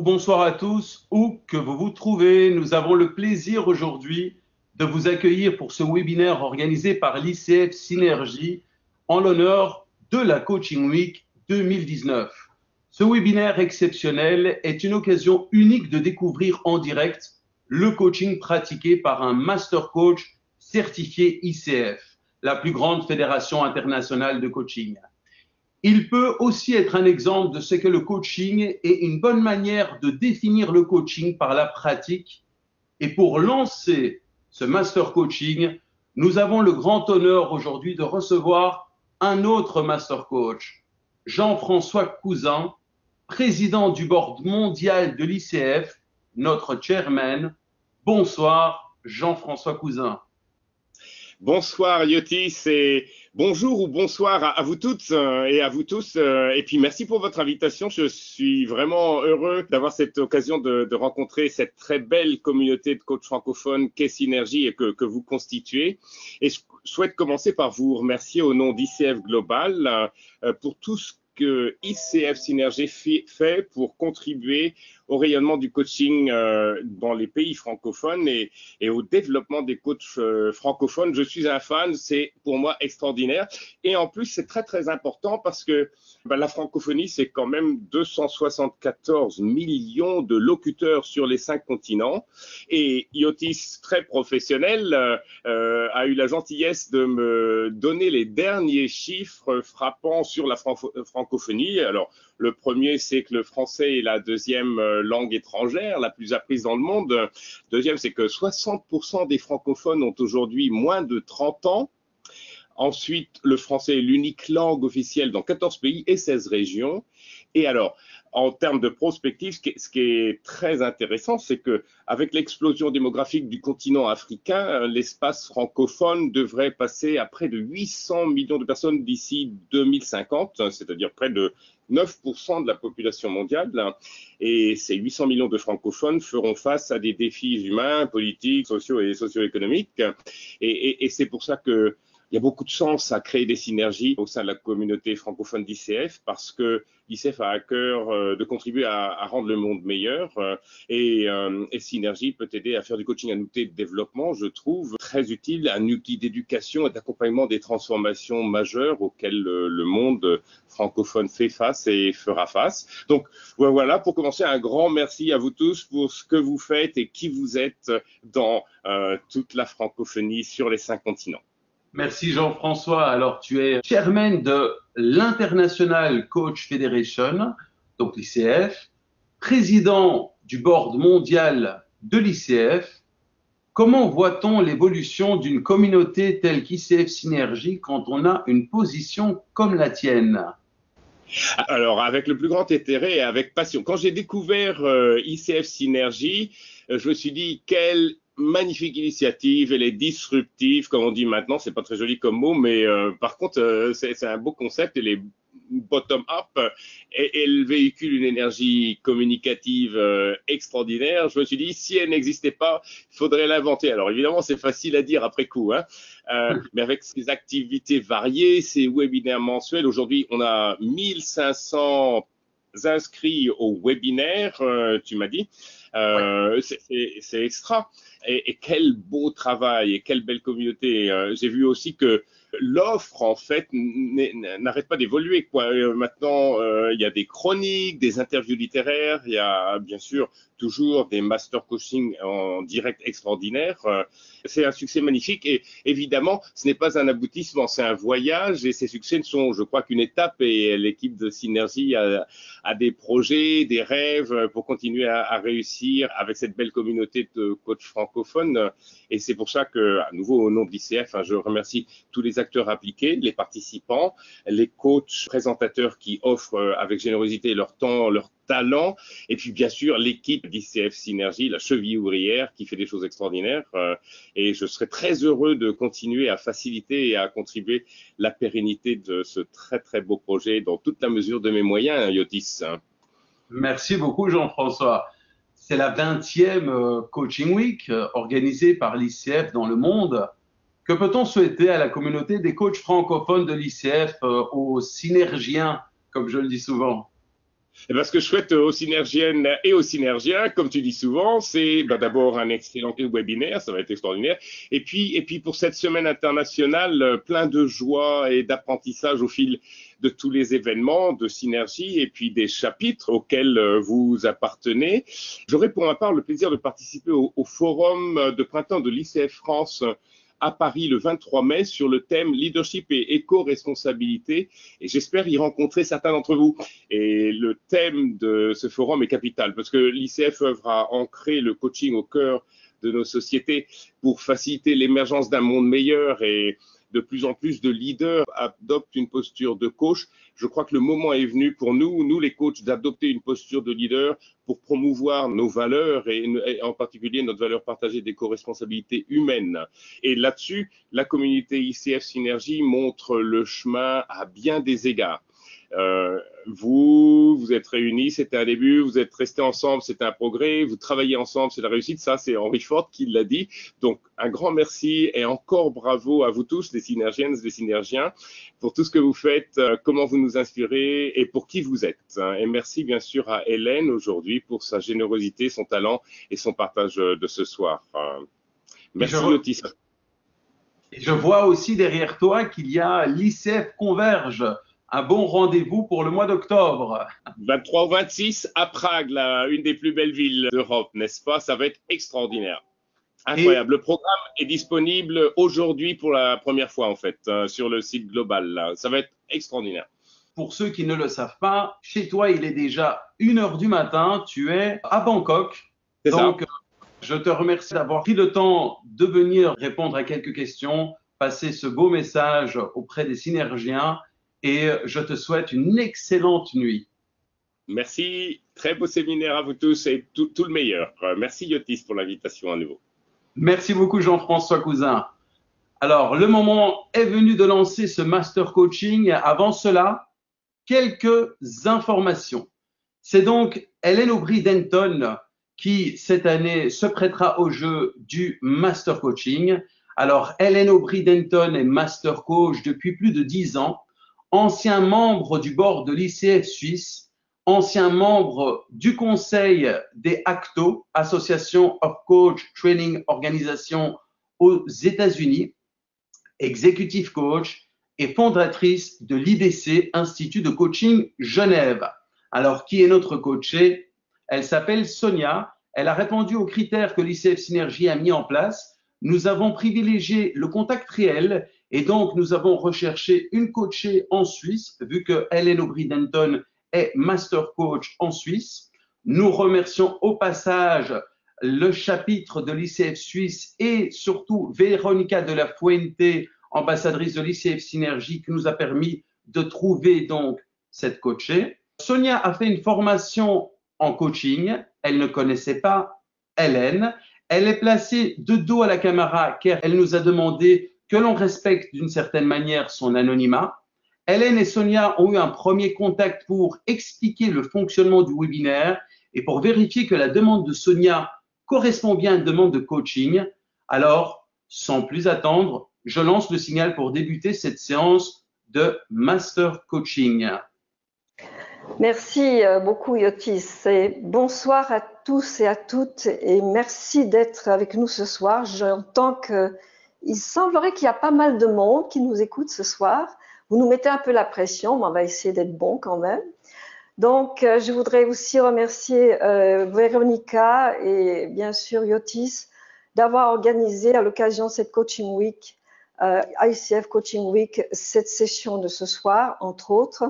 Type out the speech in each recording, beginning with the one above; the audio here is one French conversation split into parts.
bonsoir à tous, où que vous vous trouvez. Nous avons le plaisir aujourd'hui de vous accueillir pour ce webinaire organisé par l'ICF Synergie en l'honneur de la Coaching Week 2019. Ce webinaire exceptionnel est une occasion unique de découvrir en direct le coaching pratiqué par un master coach certifié ICF, la plus grande fédération internationale de coaching. Il peut aussi être un exemple de ce que le coaching est une bonne manière de définir le coaching par la pratique. Et pour lancer ce master coaching, nous avons le grand honneur aujourd'hui de recevoir un autre master coach, Jean-François Cousin, président du board mondial de l'ICF, notre chairman. Bonsoir, Jean-François Cousin. Bonsoir Yotis et bonjour ou bonsoir à vous toutes et à vous tous. Et puis merci pour votre invitation. Je suis vraiment heureux d'avoir cette occasion de rencontrer cette très belle communauté de coachs francophones qu'est Synergie et que vous constituez. Et je souhaite commencer par vous remercier au nom d'ICF Global pour tout ce que ICF Synergie fait pour contribuer au rayonnement du coaching dans les pays francophones et au développement des coachs francophones. Je suis un fan, c'est pour moi extraordinaire. Et en plus, c'est très, très important parce que la francophonie, c'est quand même 274 millions de locuteurs sur les 5 continents. Et Yotis, très professionnel, a eu la gentillesse de me donner les derniers chiffres frappants sur la francophonie. Alors, le premier, c'est que le français est la deuxième langue étrangère la plus apprise dans le monde. Deuxième, c'est que 60% des francophones ont aujourd'hui moins de 30 ans. Ensuite, le français est l'unique langue officielle dans 14 pays et 16 régions. Et alors, en termes de prospective, ce qui est très intéressant, c'est que avec l'explosion démographique du continent africain, l'espace francophone devrait passer à près de 800 millions de personnes d'ici 2050, c'est-à-dire près de 9% de la population mondiale. Et ces 800 millions de francophones feront face à des défis humains, politiques, sociaux et socio-économiques. Et c'est pour ça que il y a beaucoup de sens à créer des synergies au sein de la communauté francophone d'ICF parce que l'ICF a à cœur de contribuer à rendre le monde meilleur et Synergie peut aider à faire du coaching un outil de développement, je trouve, très utile, un outil d'éducation et d'accompagnement des transformations majeures auxquelles le monde francophone fait face et fera face. Donc voilà, pour commencer, un grand merci à vous tous pour ce que vous faites et qui vous êtes dans toute la francophonie sur les 5 continents. Merci Jean-François. Alors, tu es chairman de l'International Coach Federation, donc l'ICF, président du board mondial de l'ICF. Comment voit-on l'évolution d'une communauté telle qu'ICF Synergie quand on a une position comme la tienne ? Alors, avec le plus grand intérêt et avec passion. Quand j'ai découvert ICF Synergie, je me suis dit, quelle magnifique initiative, elle est disruptive, comme on dit maintenant, c'est pas très joli comme mot, mais par contre, c'est un beau concept, elle est bottom-up et elle véhicule une énergie communicative extraordinaire. Je me suis dit, si elle n'existait pas, il faudrait l'inventer. Alors évidemment, c'est facile à dire après coup, hein, mais avec ces activités variées, ces webinaires mensuels, aujourd'hui, on a 1500 inscrits au webinaire, tu m'as dit. C'est extra. Et quel beau travail et quelle belle communauté. J'ai vu aussi que l'offre, en fait, n'arrête pas d'évoluer, quoi. Maintenant, il y a des chroniques, des interviews littéraires, il y a bien sûr toujours des master coaching en direct extraordinaires. C'est un succès magnifique et évidemment, ce n'est pas un aboutissement, c'est un voyage et ces succès ne sont, je crois, qu'une étape et l'équipe de Synergie a des projets, des rêves pour continuer à réussir avec cette belle communauté de coachs francophones et c'est pour ça que, à nouveau, au nom de l'ICF, je remercie tous les acteurs impliqués, les participants, les coachs, présentateurs qui offrent avec générosité leur temps, leur talent, et puis bien sûr l'équipe d'ICF Synergie, la cheville ouvrière qui fait des choses extraordinaires et je serais très heureux de continuer à faciliter et à contribuer la pérennité de ce très très beau projet dans toute la mesure de mes moyens, Yotis. Merci beaucoup Jean-François. C'est la 20e Coaching Week organisée par l'ICF dans le monde. Que peut-on souhaiter à la communauté des coachs francophones de l'ICF, aux synergiens, comme je le dis souvent ? Et ben, ce que je souhaite aux synergiennes et aux synergiens, comme tu dis souvent, c'est d'abord un excellent webinaire, ça va être extraordinaire. Et puis pour cette semaine internationale, plein de joie et d'apprentissage au fil de tous les événements, de synergie et puis des chapitres auxquels vous appartenez. J'aurai pour ma part le plaisir de participer au forum de printemps de l'ICF France à Paris le 23 mai sur le thème leadership et éco-responsabilité et j'espère y rencontrer certains d'entre vous. Et le thème de ce forum est capital parce que l'ICF œuvre à ancrer le coaching au cœur de nos sociétés pour faciliter l'émergence d'un monde meilleur et de plus en plus de leaders adoptent une posture de coach. Je crois que le moment est venu pour nous les coachs, d'adopter une posture de leader pour promouvoir nos valeurs et en particulier notre valeur partagée d'éco-responsabilité humaine. Et là-dessus, la communauté ICF Synergie montre le chemin à bien des égards. Vous êtes réunis, c'était un début, vous êtes restés ensemble, c'est un progrès, vous travaillez ensemble, c'est la réussite, ça c'est Henry Ford qui l'a dit. Donc un grand merci et encore bravo à vous tous, les synergiennes, les synergiens, pour tout ce que vous faites, comment vous nous inspirez et pour qui vous êtes. Et merci bien sûr à Hélène aujourd'hui pour sa générosité, son talent et son partage de ce soir. Merci Yotis. Je vois aussi derrière toi qu'il y a l'ICF Converge, un bon rendez-vous pour le mois d'octobre. 23 au 26 à Prague, une des plus belles villes d'Europe, n'est-ce pas? Ça va être extraordinaire. Incroyable. Le programme est disponible aujourd'hui pour la première fois, en fait, sur le site global. Là. Ça va être extraordinaire. Pour ceux qui ne le savent pas, chez toi, il est déjà 1h du matin. Tu es à Bangkok. C'est Donc, ça. Je te remercie d'avoir pris le temps de venir répondre à quelques questions, passer ce beau message auprès des synergiens et je te souhaite une excellente nuit. Merci. Très beau séminaire à vous tous et tout le meilleur. Merci Yotis pour l'invitation à nouveau. Merci beaucoup Jean-François Cousin. Alors, le moment est venu de lancer ce master coaching. Avant cela, quelques informations. C'est donc Hélène Aubry-Denton qui, cette année, se prêtera au jeu du master coaching. Alors, Hélène Aubry-Denton est master coach depuis plus de 10 ans, ancien membre du board de l'ICF Suisse, ancien membre du conseil des ACTO, Association of Coach Training Organization aux États-Unis, executive coach et fondatrice de l'IDC, Institut de Coaching Genève. Alors, qui est notre coachée? Elle s'appelle Sonia. Elle a répondu aux critères que l'ICF Synergie a mis en place. Nous avons privilégié le contact réel et donc nous avons recherché une coachée en Suisse, vu que Hélène Aubry-Denton est master coach en Suisse. Nous remercions au passage le chapitre de l'ICF Suisse et surtout Véronica de la Fuente, ambassadrice de l'ICF Synergie, qui nous a permis de trouver donc cette coachée. Sonia a fait une formation en coaching. Elle ne connaissait pas Hélène. Elle est placée de dos à la caméra car elle nous a demandé que l'on respecte d'une certaine manière son anonymat. Hélène et Sonia ont eu un premier contact pour expliquer le fonctionnement du webinaire et pour vérifier que la demande de Sonia correspond bien à une demande de coaching. Alors, sans plus attendre, je lance le signal pour débuter cette séance de Master Coaching. Merci beaucoup Yotis et bonsoir à tous et à toutes et merci d'être avec nous ce soir. J'entends qu'il semblerait qu'il y a pas mal de monde qui nous écoute ce soir. Vous nous mettez un peu la pression, mais on va essayer d'être bon quand même. Donc, je voudrais aussi remercier Véronica et bien sûr Yotis d'avoir organisé à l'occasion de cette Coaching Week, ICF Coaching Week, cette session de ce soir, entre autres.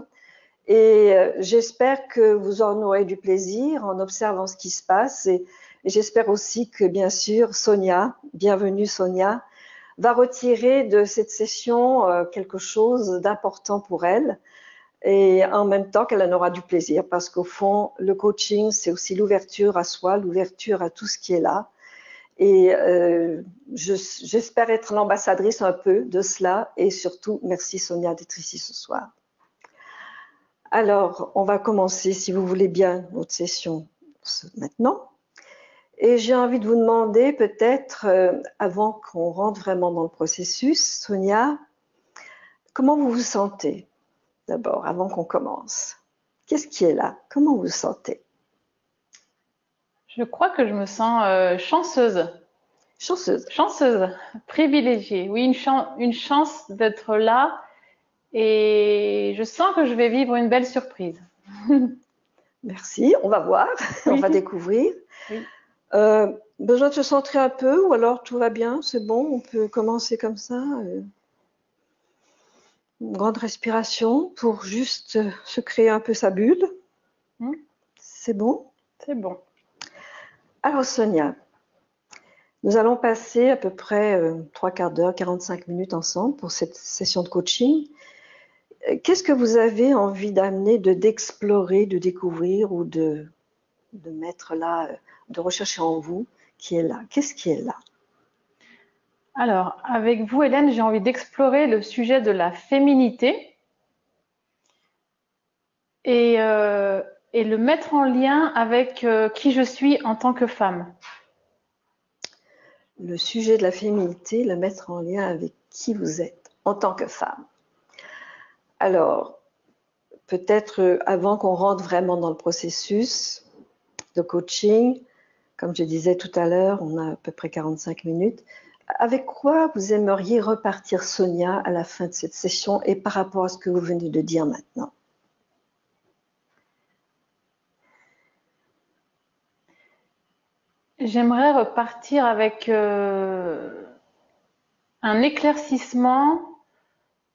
Et j'espère que vous en aurez du plaisir en observant ce qui se passe. Et j'espère aussi que, bien sûr, Sonia, bienvenue Sonia, va retirer de cette session quelque chose d'important pour elle. Et en même temps qu'elle en aura du plaisir, parce qu'au fond, le coaching, c'est aussi l'ouverture à soi, l'ouverture à tout ce qui est là. Et j'espère être l'ambassadrice un peu de cela. Et surtout, merci Sonia d'être ici ce soir. Alors, on va commencer, si vous voulez bien, notre session maintenant. Et j'ai envie de vous demander peut-être, avant qu'on rentre vraiment dans le processus, Sonia, comment vous vous sentez? D'abord, avant qu'on commence. Qu'est-ce qui est là? Comment vous vous sentez? Je crois que je me sens chanceuse. Chanceuse. Chanceuse, privilégiée. Oui, une chance d'être là et je sens que je vais vivre une belle surprise. Merci, on va voir, on Oui. va découvrir. Oui. Besoin de se centrer un peu ou alors tout va bien, c'est bon, on peut commencer comme ça. Une grande respiration pour juste se créer un peu sa bulle. C'est bon? C'est bon. Alors Sonia, nous allons passer à peu près 3/4 d'heure, 45 minutes ensemble pour cette session de coaching. Qu'est-ce que vous avez envie d'amener, d'explorer, de découvrir ou de mettre là, de rechercher en vous qui est là? Qu'est-ce qui est là? Alors, avec vous, Hélène, j'ai envie d'explorer le sujet de la féminité et le mettre en lien avec qui je suis en tant que femme. Le sujet de la féminité, le mettre en lien avec qui vous êtes en tant que femme. Alors, peut-être avant qu'on rentre vraiment dans le processus de coaching, comme je disais tout à l'heure, on a à peu près 45 minutes. Avec quoi vous aimeriez repartir, Sonia, à la fin de cette session et par rapport à ce que vous venez de dire maintenant? J'aimerais repartir avec un éclaircissement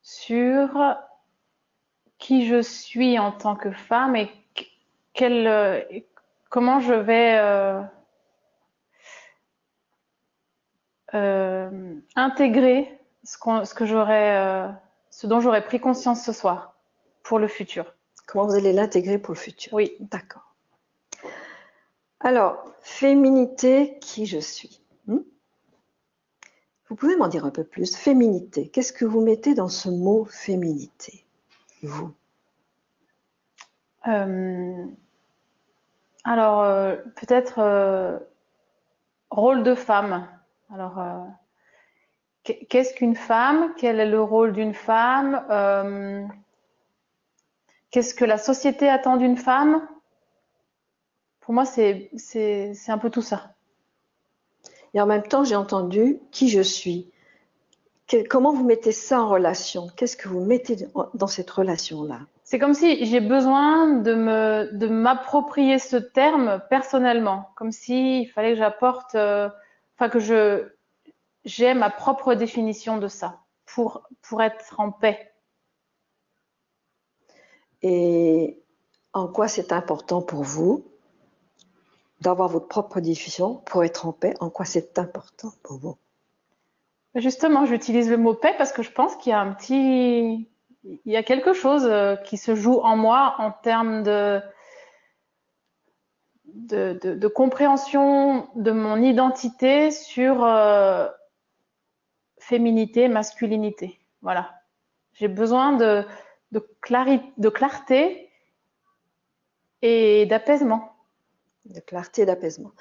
sur qui je suis en tant que femme et comment je vais intégrer ce dont j'aurais pris conscience ce soir pour le futur. Comment vous allez l'intégrer pour le futur? Oui. D'accord. Alors, féminité, qui je suis? Vous pouvez m'en dire un peu plus? Féminité, qu'est-ce que vous mettez dans ce mot féminité, vous? Alors, peut-être rôle de femme. Alors, qu'est-ce qu'une femme? Quel est le rôle d'une femme? Qu'est-ce que la société attend d'une femme? Pour moi, c'est un peu tout ça. Et en même temps, j'ai entendu qui je suis. Comment vous mettez ça en relation? Qu'est-ce que vous mettez dans cette relation-là? C'est comme si j'ai besoin de m'approprier ce terme personnellement, comme s'il fallait que j'apporte, que j'ai ma propre définition de ça pour être en paix. Et en quoi c'est important pour vous d'avoir votre propre définition pour être en paix? En quoi c'est important pour vous? Justement, j'utilise le mot paix parce que je pense qu'il y a il y a quelque chose qui se joue en moi en termes de compréhension de mon identité sur féminité, masculinité. Voilà. J'ai besoin de clarté et d'apaisement. De clarté et d'apaisement.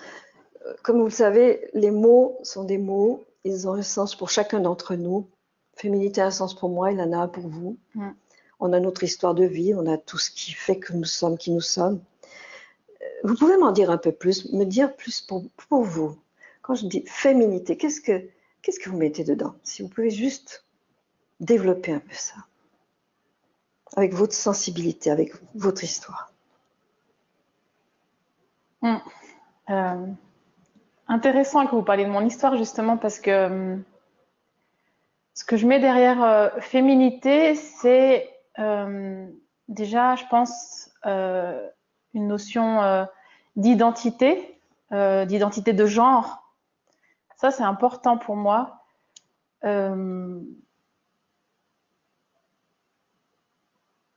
Comme vous le savez, les mots sont des mots, ils ont un sens pour chacun d'entre nous. Féminité a un sens pour moi, il en a un pour vous. On a notre histoire de vie, on a tout ce qui fait que nous sommes qui nous sommes. Vous pouvez m'en dire un peu plus, me dire plus pour vous. Quand je dis féminité, qu'est-ce que vous mettez dedans? Si vous pouvez juste développer un peu ça, avec votre sensibilité, avec votre histoire. Intéressant que vous parliez de mon histoire justement parce que ce que je mets derrière féminité, c'est déjà, je pense, une notion d'identité de genre. Ça, c'est important pour moi.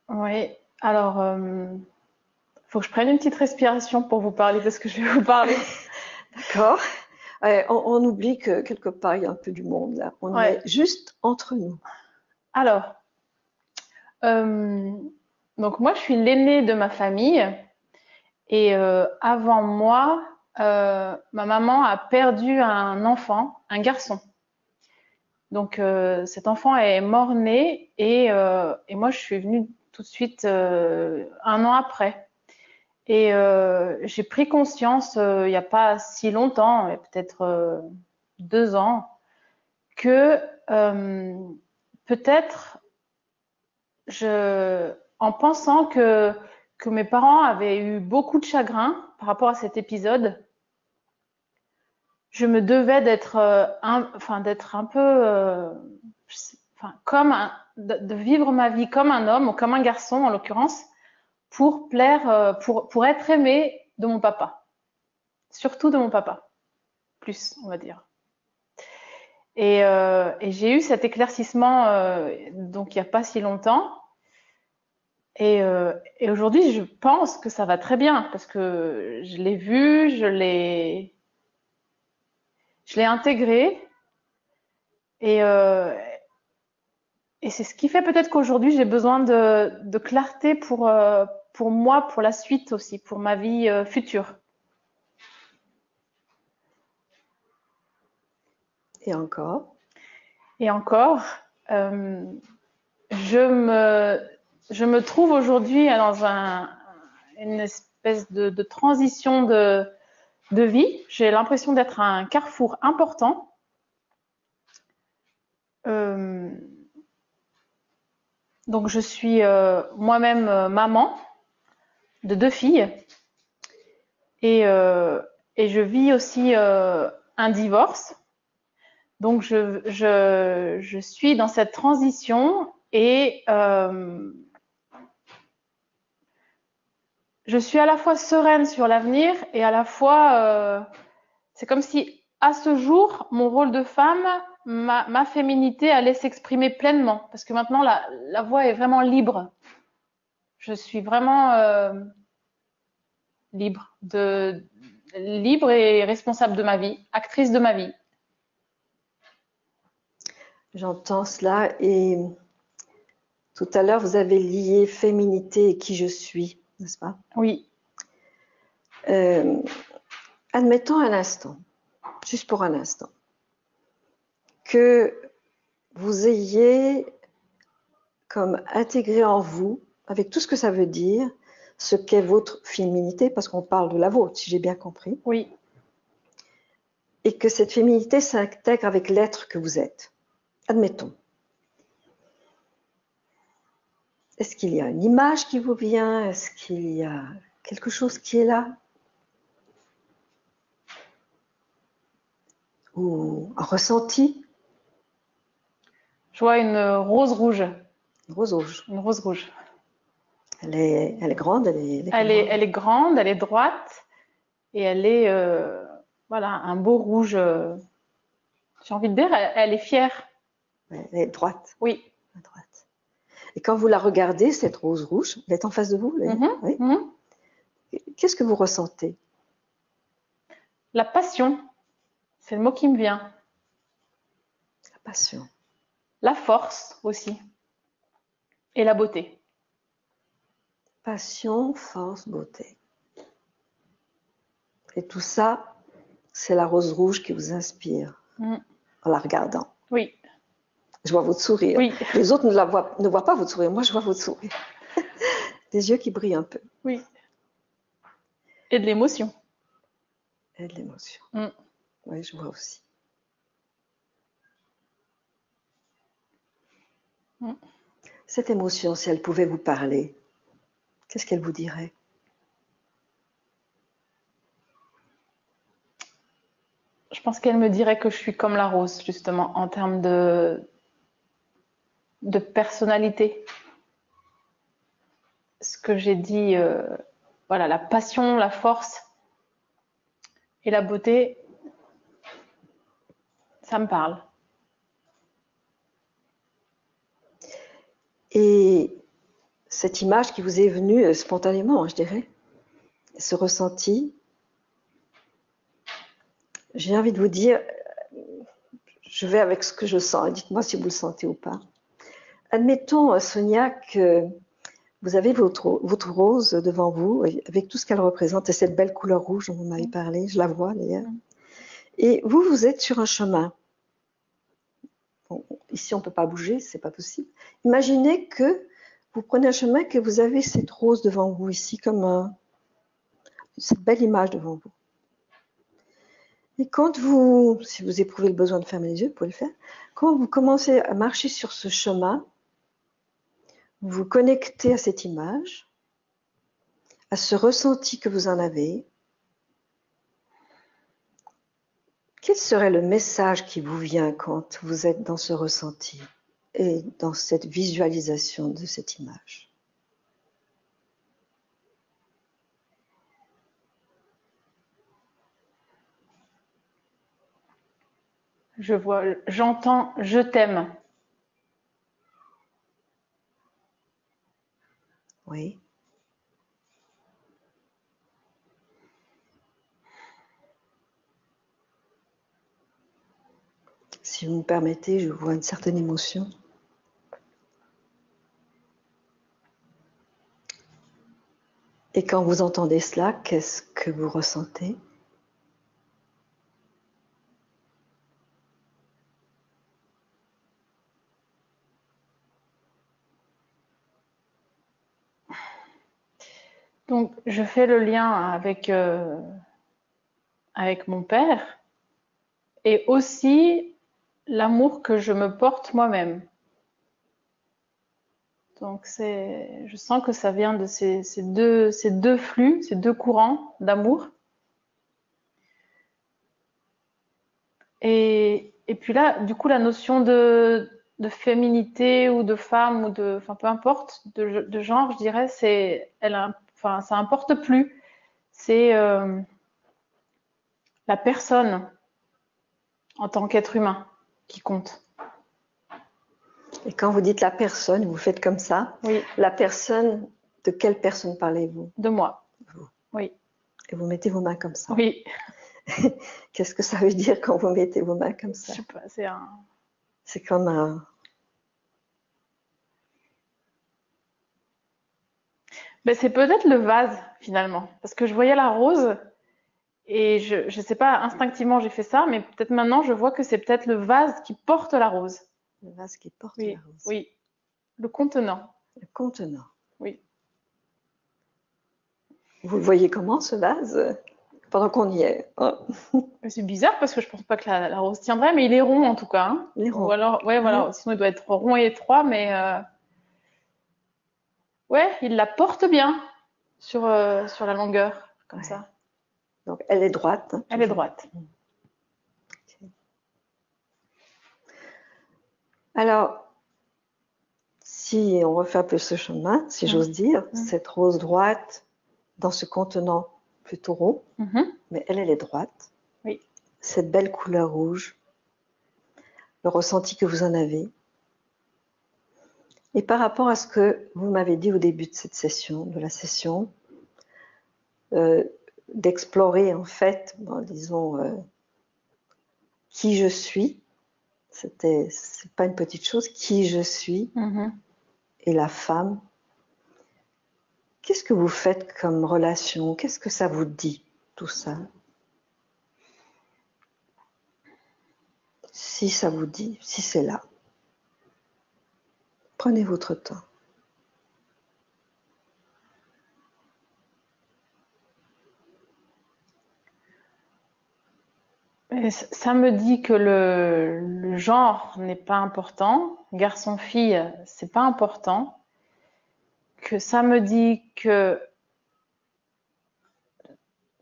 Oui, alors, faut que je prenne une petite respiration pour vous parler de ce que je vais vous parler. D'accord. On oublie que quelque part, il y a un peu du monde là. On est juste entre nous. Alors, donc moi, je suis l'aînée de ma famille. Et avant moi, ma maman a perdu un enfant, un garçon. Donc cet enfant est mort-né et moi je suis venue tout de suite 1 an après. Et j'ai pris conscience il n'y a pas si longtemps, peut-être 2 ans, que peut-être en pensant que mes parents avaient eu beaucoup de chagrin par rapport à cet épisode, je me devais d'être un peu, de vivre ma vie comme un homme ou comme un garçon en l'occurrence, pour plaire, pour être aimée de mon papa, surtout de mon papa, plus on va dire. Et j'ai eu cet éclaircissement donc il n'y a pas si longtemps. Et aujourd'hui, je pense que ça va très bien parce que je l'ai vu, je l'ai intégré. Et c'est ce qui fait peut-être qu'aujourd'hui, j'ai besoin de clarté pour moi, pour la suite aussi, pour ma vie future. Et encore? Et encore, je me trouve aujourd'hui dans une espèce de transition de vie. J'ai l'impression d'être à un carrefour important. Donc je suis moi-même maman de 2 filles et je vis aussi un divorce. Donc je suis dans cette transition et je suis à la fois sereine sur l'avenir et à la fois c'est comme si à ce jour mon rôle de femme, ma féminité allait s'exprimer pleinement parce que maintenant la voix est vraiment libre. Je suis vraiment libre et responsable de ma vie, actrice de ma vie. J'entends cela et tout à l'heure, vous avez lié féminité et qui je suis, n'est-ce pas? Oui. Admettons un instant, juste pour un instant, que vous ayez comme intégré en vous, avec tout ce que ça veut dire, ce qu'est votre féminité, parce qu'on parle de la vôtre, si j'ai bien compris. Oui. Et que cette féminité s'intègre avec l'être que vous êtes. Admettons. Est-ce qu'il y a une image qui vous vient? Est-ce qu'il y a quelque chose qui est là? Ou un ressenti? Je vois une rose rouge. Une rose rouge. Une rose rouge. Elle est grande, elle est grande, elle est droite et elle est voilà, un beau rouge. J'ai envie de dire, elle est fière. Elle est droite. Oui. Droite. Et quand vous la regardez, cette rose rouge, elle est en face de vous. Oui. Qu'est-ce que vous ressentez? La passion, c'est le mot qui me vient. La passion. La force aussi. Et la beauté. Passion, force, beauté. Et tout ça, c'est la rose rouge qui vous inspire en la regardant. Oui. Je vois votre sourire. Oui. Les autres ne voient pas votre sourire. Moi, je vois votre sourire. Des yeux qui brillent un peu. Oui. Et de l'émotion. Et de l'émotion. Oui, je vois aussi. Cette émotion, si elle pouvait vous parler, qu'est-ce qu'elle vous dirait? Je pense qu'elle me dirait que je suis comme la rose, justement, en termes de personnalité. Ce que j'ai dit, voilà, la passion, la force et la beauté, ça me parle. Et cette image qui vous est venue spontanément, je dirais, ce ressenti, j'ai envie de vous dire, je vais avec ce que je sens, dites-moi si vous le sentez ou pas. Admettons, Sonia, que vous avez votre rose devant vous, avec tout ce qu'elle représente, et cette belle couleur rouge dont vous m'avez parlé, je la vois d'ailleurs. Et vous êtes sur un chemin. Bon, ici, on ne peut pas bouger, c'est pas possible. Imaginez que vous prenez un chemin que vous avez cette rose devant vous ici, comme cette belle image devant vous. Et quand vous, si vous éprouvez le besoin de fermer les yeux, vous pouvez le faire. Quand vous commencez à marcher sur ce chemin, vous vous connectez à cette image, à ce ressenti que vous en avez. Quel serait le message qui vous vient quand vous êtes dans ce ressenti et dans cette visualisation de cette image? J'entends « je t'aime ». Oui. Si vous me permettez, je vois une certaine émotion. Et quand vous entendez cela, qu'est-ce que vous ressentez? Donc, je fais le lien avec mon père et aussi l'amour que je me porte moi-même. Donc, je sens que ça vient de ces deux flux, ces deux courants d'amour. Et puis là, du coup, la notion de féminité ou de femme ou enfin, peu importe, de genre, je dirais, ça importe plus. C'est la personne en tant qu'être humain qui compte. Et quand vous dites la personne, vous faites comme ça. Oui. La personne, de quelle personne parlez-vous? De moi. Vous. Oui. Et vous mettez vos mains comme ça. Oui. Qu'est-ce que ça veut dire quand vous mettez vos mains comme ça? Je sais pas, c'est comme un... Ben, c'est peut-être le vase finalement, parce que je voyais la rose et je sais pas, instinctivement j'ai fait ça, mais peut-être maintenant je vois que c'est peut-être le vase qui porte la rose. Le vase qui porte Oui, la rose. oui, le contenant. Le contenant. Oui. Vous le voyez comment ce vase? Pendant qu'on y est. Oh. C'est bizarre parce que je pense pas que la rose tiendrait, mais il est rond en tout cas. Hein. Il est rond. Ou alors, ouais, voilà, sinon il doit être rond et étroit, mais ouais, il la porte bien sur la longueur, comme ça. Donc elle est droite. Hein, elle est droite. Okay. Alors, si on refait un peu ce chemin, si j'ose dire, cette rose droite dans ce contenant plutôt rond, mais elle est droite. Oui. Cette belle couleur rouge, le ressenti que vous en avez. Et par rapport à ce que vous m'avez dit au début de cette session, de la session, d'explorer en fait, disons, qui je suis, c'est pas une petite chose, qui je suis, et la femme. Qu'est-ce que vous faites comme relation? Qu'est-ce que ça vous dit, tout ça? Si ça vous dit, si c'est là, prenez votre temps. Ça me dit que le genre n'est pas important, garçon-fille, c'est pas important, que ça me dit que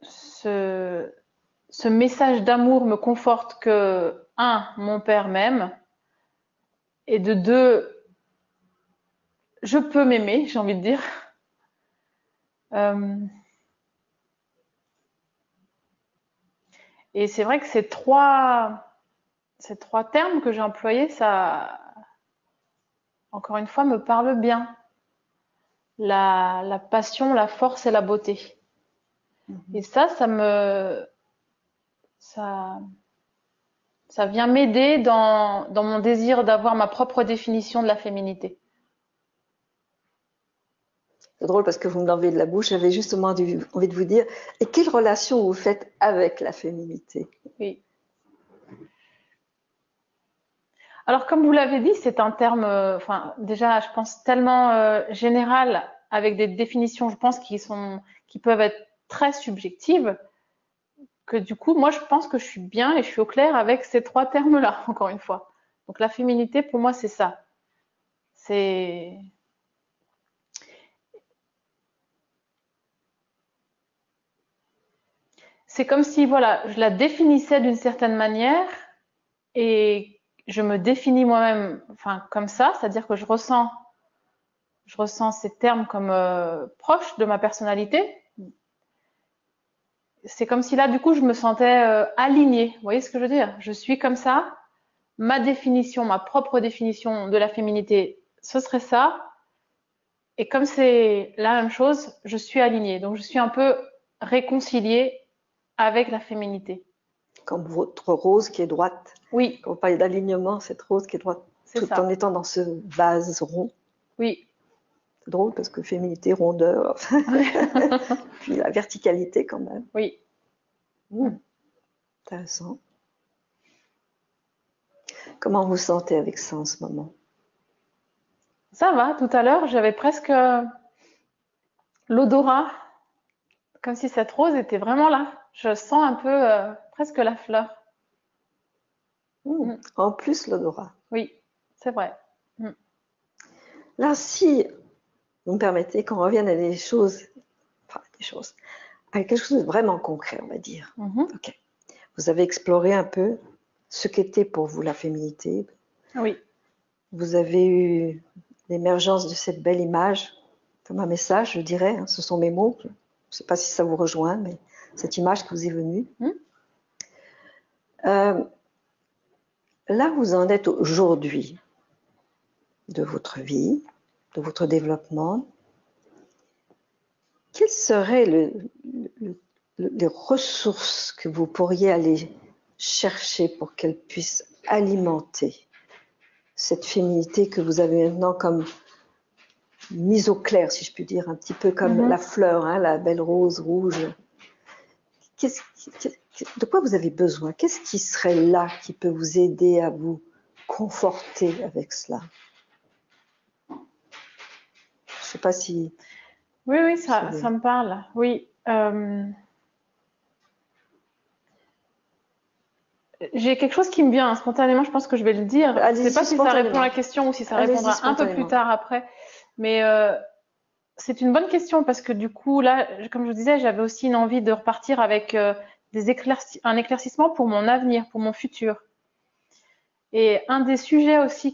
ce message d'amour me conforte que, mon père m'aime, et de deux, je peux m'aimer, j'ai envie de dire. Et c'est vrai que ces trois termes que j'ai employés, ça, encore une fois, me parle bien. La passion, la force et la beauté. Et ça vient m'aider dans mon désir d'avoir ma propre définition de la féminité. C'est drôle parce que vous me l'enlevez de la bouche, j'avais justement envie de vous dire, et quelle relation vous faites avec la féminité? Oui. Alors, comme vous l'avez dit, c'est un terme, enfin, déjà, je pense, tellement général, avec des définitions, je pense, qui peuvent être très subjectives, que du coup, moi, je pense que je suis bien et je suis au clair avec ces trois termes-là, encore une fois. Donc, la féminité, pour moi, c'est ça. C'est comme si, voilà, je la définissais d'une certaine manière et je me définis moi-même, enfin, comme ça, c'est-à-dire que je ressens ces termes comme proches de ma personnalité. C'est comme si là, du coup, je me sentais alignée. Vous voyez ce que je veux dire? Je suis comme ça. Ma définition, ma propre définition de la féminité, ce serait ça. Et comme c'est la même chose, je suis alignée. Donc, je suis un peu réconciliée avec la féminité. Comme votre rose qui est droite. Oui. Quand vous parlez d'alignement, cette rose qui est droite, tout ça. en étant dans ce vase rond. Oui. C'est drôle parce que féminité, rondeur, puis la verticalité quand même. Oui. Intéressant. Comment vous sentez avec ça en ce moment? Ça va, tout à l'heure, j'avais presque l'odorat, comme si cette rose était vraiment là. Je sens un peu presque la fleur. En plus, l'odorat. Oui, c'est vrai. Là, si vous me permettez qu'on revienne à à quelque chose de vraiment concret, on va dire. Okay. Vous avez exploré un peu ce qu'était pour vous la féminité. Oui. Vous avez eu l'émergence de cette belle image, comme un message, je dirais, hein, ce sont mes mots. Je ne sais pas si ça vous rejoint, mais cette image qui vous est venue. Là, vous en êtes aujourd'hui de votre vie, de votre développement. Quelles seraient les ressources que vous pourriez aller chercher pour qu'elles puissent alimenter cette féminité que vous avez maintenant comme mise au clair, si je puis dire, un petit peu comme la fleur, hein, la belle rose rouge. De quoi vous avez besoin? Qu'est-ce qui serait là qui peut vous aider à vous conforter avec cela? Je ne sais pas si... Oui, ça me parle. Oui. J'ai quelque chose qui me vient spontanément, je pense que je vais le dire. Je ne sais pas si ça répond à la question ou si ça répondra un peu plus tard après. Mais c'est une bonne question parce que du coup, là, comme je vous disais, j'avais aussi une envie de repartir avec un éclaircissement pour mon avenir, pour mon futur. Et un des sujets aussi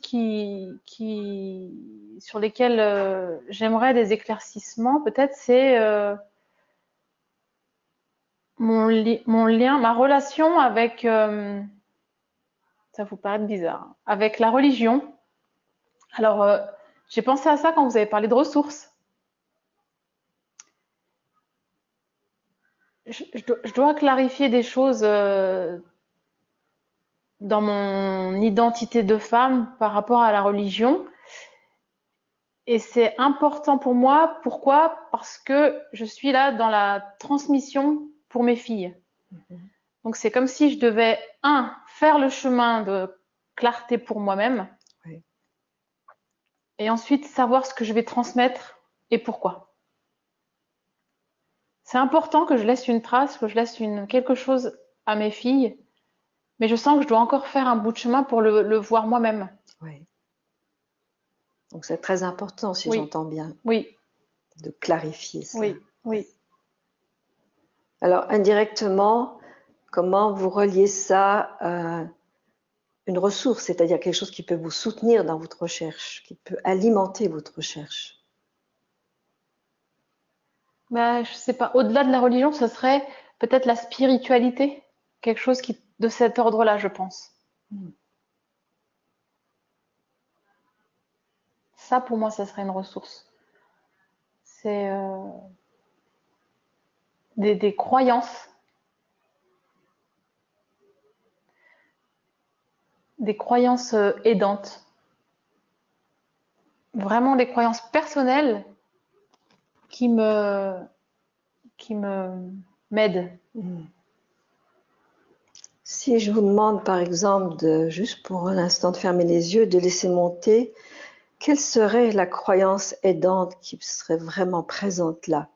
sur lesquels j'aimerais des éclaircissements, peut-être, c'est mon lien, ma relation avec, ça vous paraît bizarre, avec la religion. Alors, j'ai pensé à ça quand vous avez parlé de ressources. Je dois clarifier des choses dans mon identité de femme par rapport à la religion. Et c'est important pour moi. Pourquoi? Parce que je suis là dans la transmission pour mes filles. Donc c'est comme si je devais, faire le chemin de clarté pour moi-même. Oui. Et ensuite savoir ce que je vais transmettre et pourquoi. C'est important que je laisse une trace, que je laisse quelque chose à mes filles. Mais je sens que je dois encore faire un bout de chemin pour le voir moi-même. Oui. Donc c'est très important, si j'entends bien. Oui. De clarifier ça. Oui. Alors, indirectement, comment vous reliez ça à une ressource, c'est-à-dire quelque chose qui peut vous soutenir dans votre recherche, qui peut alimenter votre recherche? Je ne sais pas. Au-delà de la religion, ce serait peut-être la spiritualité. Quelque chose de cet ordre-là, je pense. Ça, pour moi, ça serait une ressource. C'est des croyances. Des croyances aidantes. Vraiment des croyances personnelles qui m'aident. Si je vous demande par exemple, juste pour un instant de fermer les yeux, de laisser monter, quelle serait la croyance aidante qui serait vraiment présente là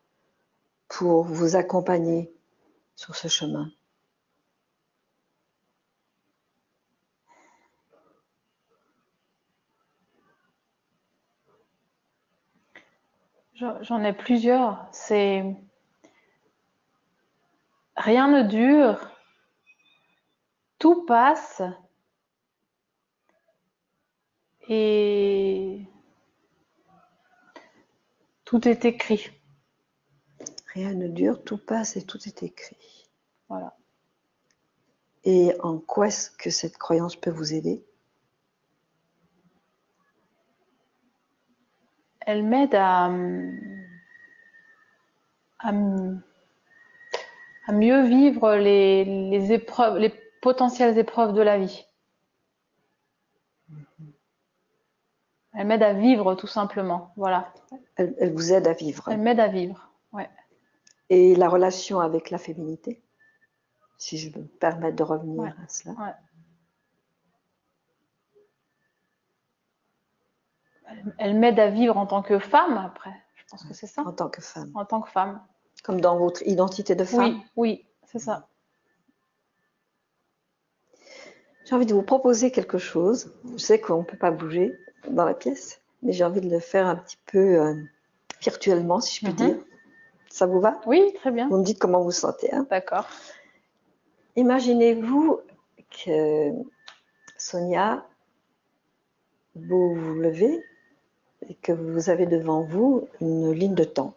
pour vous accompagner sur ce chemin? J'en ai plusieurs. C'est rien ne dure, tout passe et tout est écrit. Rien ne dure, tout passe et tout est écrit. Voilà. Et en quoi est-ce que cette croyance peut vous aider? Elle m'aide à mieux vivre les épreuves, les potentielles épreuves de la vie. Elle m'aide à vivre tout simplement, voilà. Elle vous aide à vivre. Elle m'aide à vivre, ouais. Et la relation avec la féminité, si je me permets de revenir Ouais. à cela. Ouais. Elle m'aide à vivre en tant que femme, après. Je pense que c'est ça. En tant que femme. En tant que femme. Comme dans votre identité de femme. Oui, oui, c'est ça. J'ai envie de vous proposer quelque chose. Je sais qu'on ne peut pas bouger dans la pièce, mais j'ai envie de le faire un petit peu virtuellement, si je puis dire. Ça vous va? Oui, très bien. Vous me dites comment vous vous sentez. Hein? D'accord. Imaginez-vous que Sonia, vous vous levez et que vous avez devant vous une ligne de temps.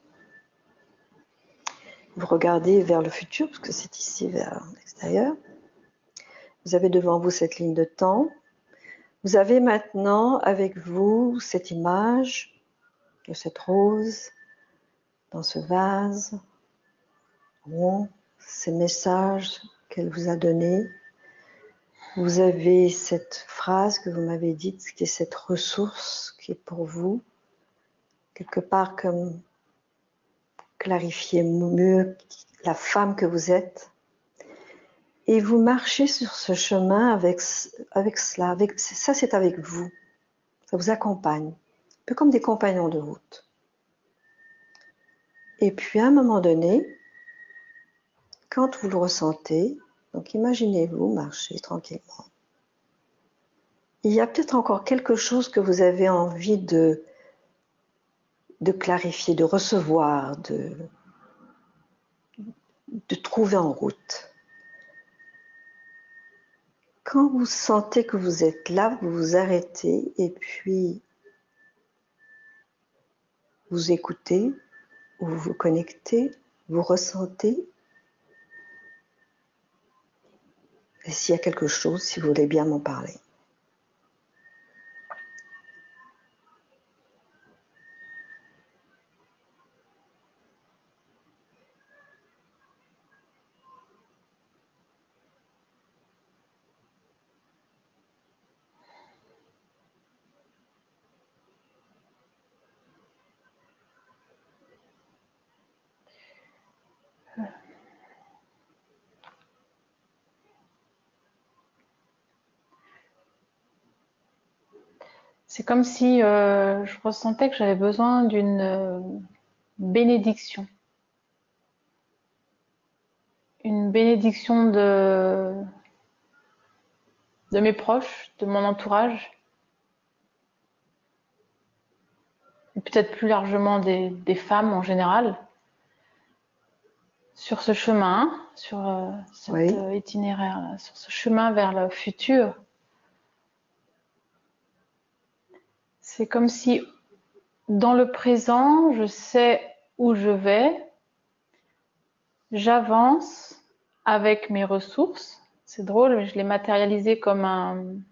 Vous regardez vers le futur, parce que c'est ici vers l'extérieur. Vous avez devant vous cette ligne de temps. Vous avez maintenant avec vous cette image de cette rose dans ce vase, rond, ces messages qu'elle vous a donnés. Vous avez cette phrase que vous m'avez dite, qui est cette ressource qui est pour vous, quelque part comme clarifier mieux la femme que vous êtes. Et vous marchez sur ce chemin avec cela, ça c'est avec vous, ça vous accompagne, un peu comme des compagnons de route. Et puis à un moment donné, quand vous le ressentez, donc imaginez-vous marcher tranquillement. Il y a peut-être encore quelque chose que vous avez envie de clarifier, de recevoir, de trouver en route. Quand vous sentez que vous êtes là, vous vous arrêtez et puis vous écoutez, vous vous connectez, vous ressentez. Et s'il y a quelque chose, si vous voulez bien m'en parler. C'est comme si je ressentais que j'avais besoin d'une bénédiction. Une bénédiction de mes proches, de mon entourage. Et peut-être plus largement des femmes en général. Sur ce chemin, sur cet itinéraire, sur ce chemin vers le futur. C'est comme si dans le présent, je sais où je vais, j'avance avec mes ressources. C'est drôle, mais je l'ai matérialisé comme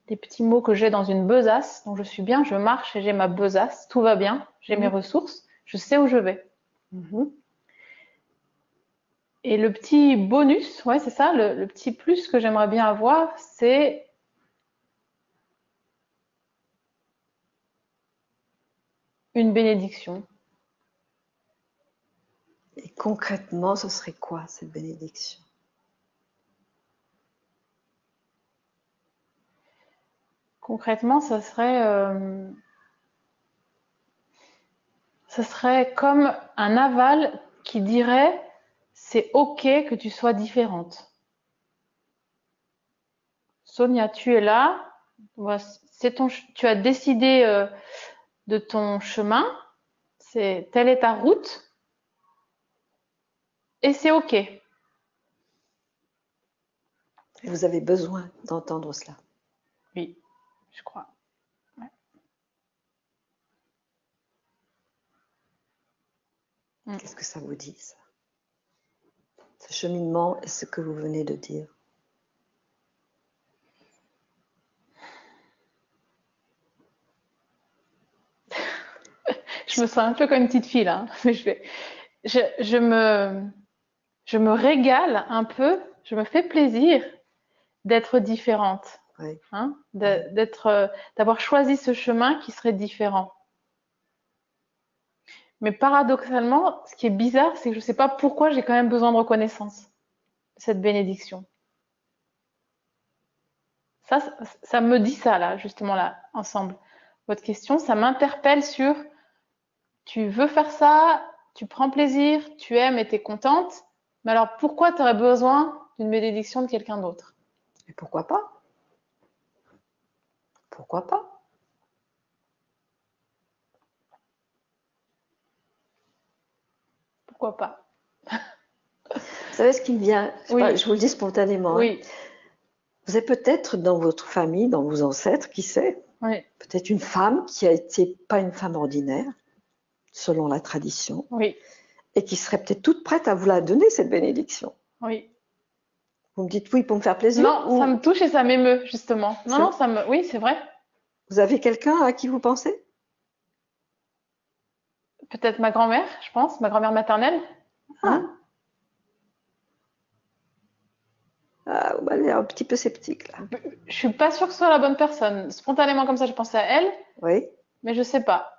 des petits mots que j'ai dans une besace. Donc je suis bien, je marche et j'ai ma besace, tout va bien, j'ai mes ressources, je sais où je vais. Et le petit bonus, ouais, c'est ça, le petit plus que j'aimerais bien avoir, c'est une bénédiction. Et concrètement, ce serait quoi cette bénédiction? Concrètement, ça serait comme un aval qui dirait c'est OK que tu sois différente. Sonia, tu es là, tu as décidé de ton chemin, telle est ta route, et c'est OK. Et vous avez besoin d'entendre cela. Oui, je crois. Ouais. Qu'est-ce que ça vous dit, ça? Ce cheminement et ce que vous venez de dire. Je me sens un peu comme une petite fille là, mais je me régale un peu, je me fais plaisir d'être différente, Oui. hein, d'avoir choisi ce chemin qui serait différent. Mais paradoxalement, ce qui est bizarre, c'est que je ne sais pas pourquoi j'ai quand même besoin de reconnaissance, cette bénédiction. Ça me dit ça là, justement là, ensemble. Votre question, ça m'interpelle sur tu veux faire ça, tu prends plaisir, tu aimes et tu es contente, mais alors pourquoi tu aurais besoin d'une bénédiction de quelqu'un d'autre? Et pourquoi pas? Pourquoi pas? Pourquoi pas? Vous savez ce qui me vient? Oui. Je vous le dis spontanément. Oui. Hein. Vous avez peut-être dans votre famille, dans vos ancêtres, qui sait, Oui. peut-être une femme qui a été pas une femme ordinaire, selon la tradition, Oui. et qui serait peut-être toute prête à vous la donner, cette bénédiction. Oui. Vous me dites oui pour me faire plaisir? Non, ou... ça me touche et ça m'émeut, justement. Non, oui, c'est vrai. Vous avez quelqu'un à qui vous pensez? Peut-être ma grand-mère, je pense, ma grand-mère maternelle. Ah. Ah, elle est un petit peu sceptique là. Je suis pas sûre que ce soit la bonne personne. Spontanément comme ça, je pensais à elle, Oui. mais je sais pas.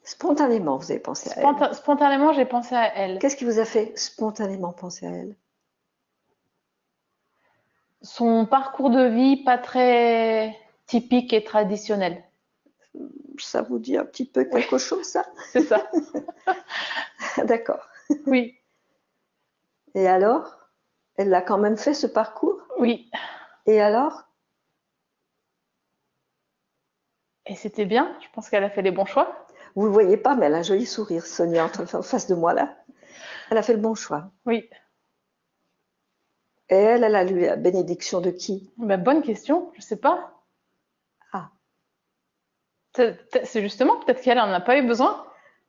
Spontanément, vous avez pensé à elle. Spontanément, j'ai pensé à elle. Qu'est-ce qui vous a fait spontanément penser à elle? Son parcours de vie pas très typique et traditionnel. Ça vous dit un petit peu quelque chose, ça? C'est ça. D'accord. Oui. Et alors? Elle l'a quand même fait, ce parcours? Oui. Et alors? Et c'était bien. Je pense qu'elle a fait les bons choix. Vous ne le voyez pas, mais elle a un joli sourire, Sonia, en face de moi là. Elle a fait le bon choix. Oui. Et elle a eu la bénédiction de qui? Ben, bonne question. Je sais pas. Ah. C'est justement, peut-être qu'elle n'en a pas eu besoin.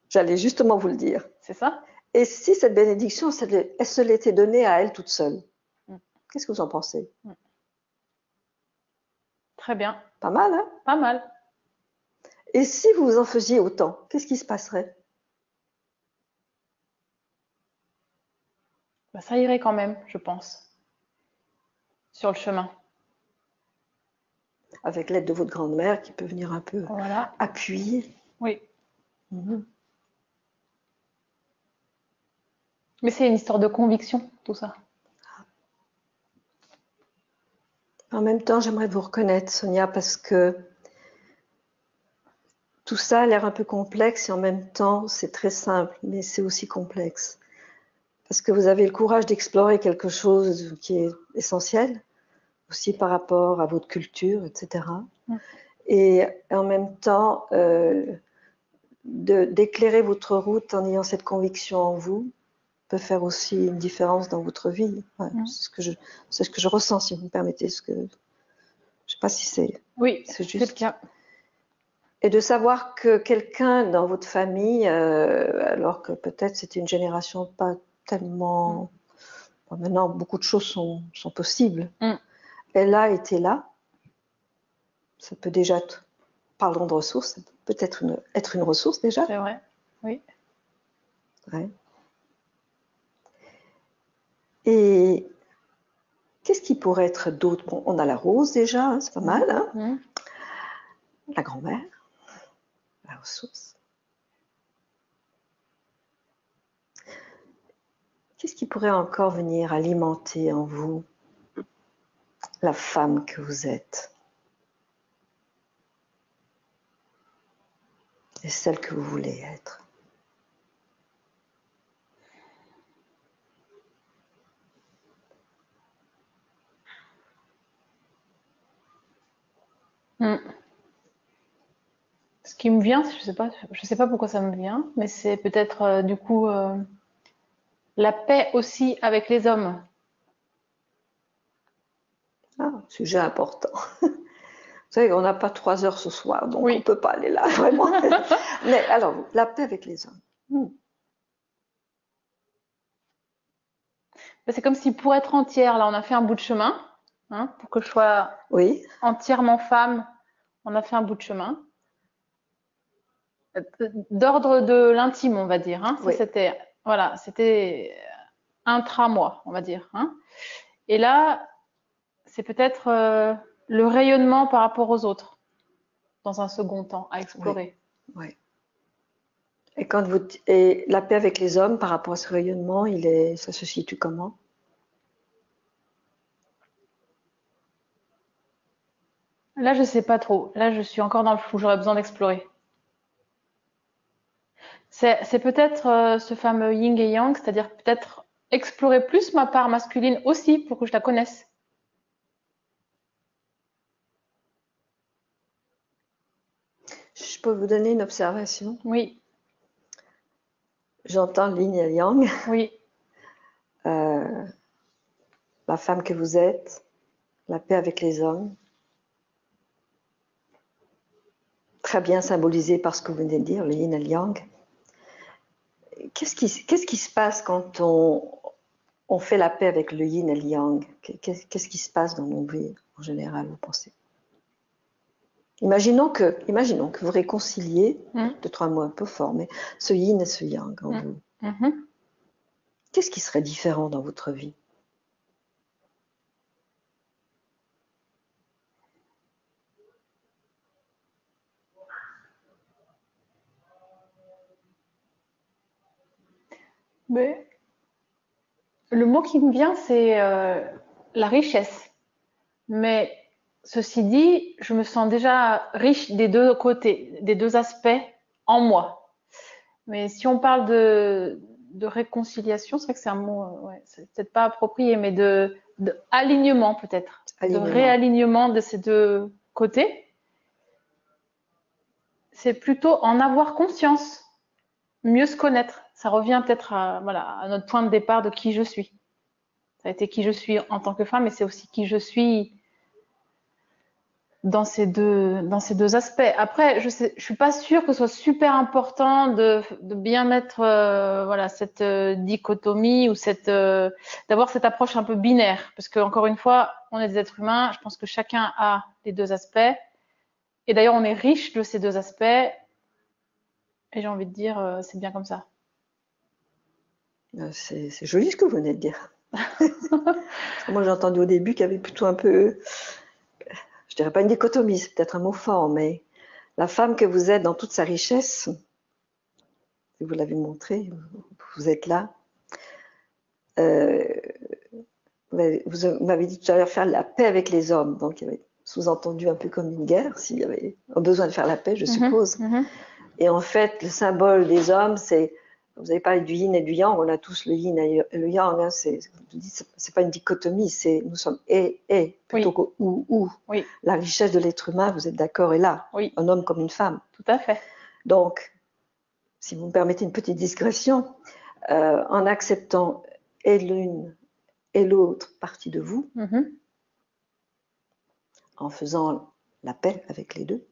J'allais justement vous le dire. C'est ça. Et si cette bénédiction, elle se l'était donnée à elle toute seule? Qu'est-ce que vous en pensez? Très bien. Pas mal, hein? Pas mal. Et si vous en faisiez autant, qu'est-ce qui se passerait? Ben, ça irait quand même, je pense. Sur le chemin. Avec l'aide de votre grand-mère qui peut venir un peu Voilà. appuyer. Oui. Mhm. Mais c'est une histoire de conviction, tout ça. En même temps, j'aimerais vous reconnaître, Sonia, parce que tout ça a l'air un peu complexe et en même temps, c'est très simple, mais c'est aussi complexe. Parce que vous avez le courage d'explorer quelque chose qui est essentiel, aussi par rapport à votre culture, etc. Et en même temps, d'éclairer votre route en ayant cette conviction en vous peut faire aussi une différence dans votre vie. Ouais, c'est ce que je ressens, si vous me permettez. Je ne sais pas si c'est juste. C'est le cas. Et de savoir que quelqu'un dans votre famille, alors que peut-être c'était une génération pas tellement... Bon, maintenant, beaucoup de choses sont possibles. Elle a été là. Ça peut déjà être... Parlons de ressources. Ça peut être être une ressource déjà. C'est vrai, oui. Ouais. Et qu'est-ce qui pourrait être d'autre? Bon, on a la rose déjà, hein, c'est pas mal. Hein, la grand-mère, la ressource. Qu'est-ce qui pourrait encore venir alimenter en vous la femme que vous êtes et celle que vous voulez être. Ce qui me vient, je sais pas pourquoi ça me vient, mais c'est peut-être du coup la paix aussi avec les hommes. Ah, sujet important. Vous savez, on n'a pas 3 heures ce soir, donc Oui. on ne peut pas aller là, vraiment. Mais alors, la paix avec les hommes. C'est comme si pour être entière, là, on a fait un bout de chemin, hein, pour que je sois Oui, entièrement femme, on a fait un bout de chemin. D'ordre de l'intime, on va dire. Hein. Ça, oui, c'était intra-moi, on va dire. Hein. Et là, c'est peut-être le rayonnement par rapport aux autres, dans un second temps, à explorer. oui. Et la paix avec les hommes par rapport à ce rayonnement, ça se situe comment? Là, je sais pas trop. Là, je suis encore dans le flou. J'aurais besoin d'explorer. C'est peut-être ce fameux yin et yang, c'est-à-dire peut-être explorer plus ma part masculine aussi pour que je la connaisse. Je peux vous donner une observation? Oui, J'entends le yin et le yang, oui, la femme que vous êtes, la paix avec les hommes, très bien symbolisé par ce que vous venez de dire, le yin et le yang. Qu'est-ce qui se passe quand on fait la paix avec le yin et le yang? Qu'est-ce qui se passe dans nos vies en général, vous pensez? Imaginons que vous réconciliez, peut-être un mot un peu fort, mais ce yin et ce yang en vous. Qu'est-ce qui serait différent dans votre vie? mais le mot qui me vient, c'est la richesse. Mais ceci dit, je me sens déjà riche des deux côtés, des deux aspects en moi. Mais si on parle de réconciliation, c'est vrai que c'est un mot, ouais, c'est peut-être pas approprié, mais de alignement peut-être, de réalignement de ces deux côtés. C'est plutôt en avoir conscience, mieux se connaître. Ça revient peut-être à notre point de départ de qui je suis. Ça a été qui je suis en tant que femme, mais c'est aussi qui je suis dans ces deux aspects. Après, je suis pas sûre que ce soit super important de bien mettre cette dichotomie ou d'avoir cette approche un peu binaire, parce que encore une fois, on est des êtres humains. Je pense que chacun a les deux aspects, et d'ailleurs, on est riche de ces deux aspects. Et j'ai envie de dire, c'est bien comme ça. C'est joli ce que vous venez de dire. Moi, j'ai entendu au début qu'il y avait plutôt un peu, je dirais pas une dichotomie, c'est peut-être un mot fort, mais la femme que vous êtes dans toute sa richesse, si vous l'avez montré, vous êtes là. Vous m'avez dit tout à l'heure faire la paix avec les hommes, donc il y avait sous-entendu un peu comme une guerre, s'il y avait besoin de faire la paix, je suppose. Et en fait, le symbole des hommes, c'est, vous avez parlé du yin et du yang, on a tous le yin et le yang, hein, c'est pas une dichotomie, nous sommes et plutôt que ou. Oui. La richesse de l'être humain, vous êtes d'accord, est là, un homme comme une femme. Tout à fait. Donc, si vous me permettez une petite digression, en acceptant et l'une et l'autre partie de vous, en faisant la paix avec les deux,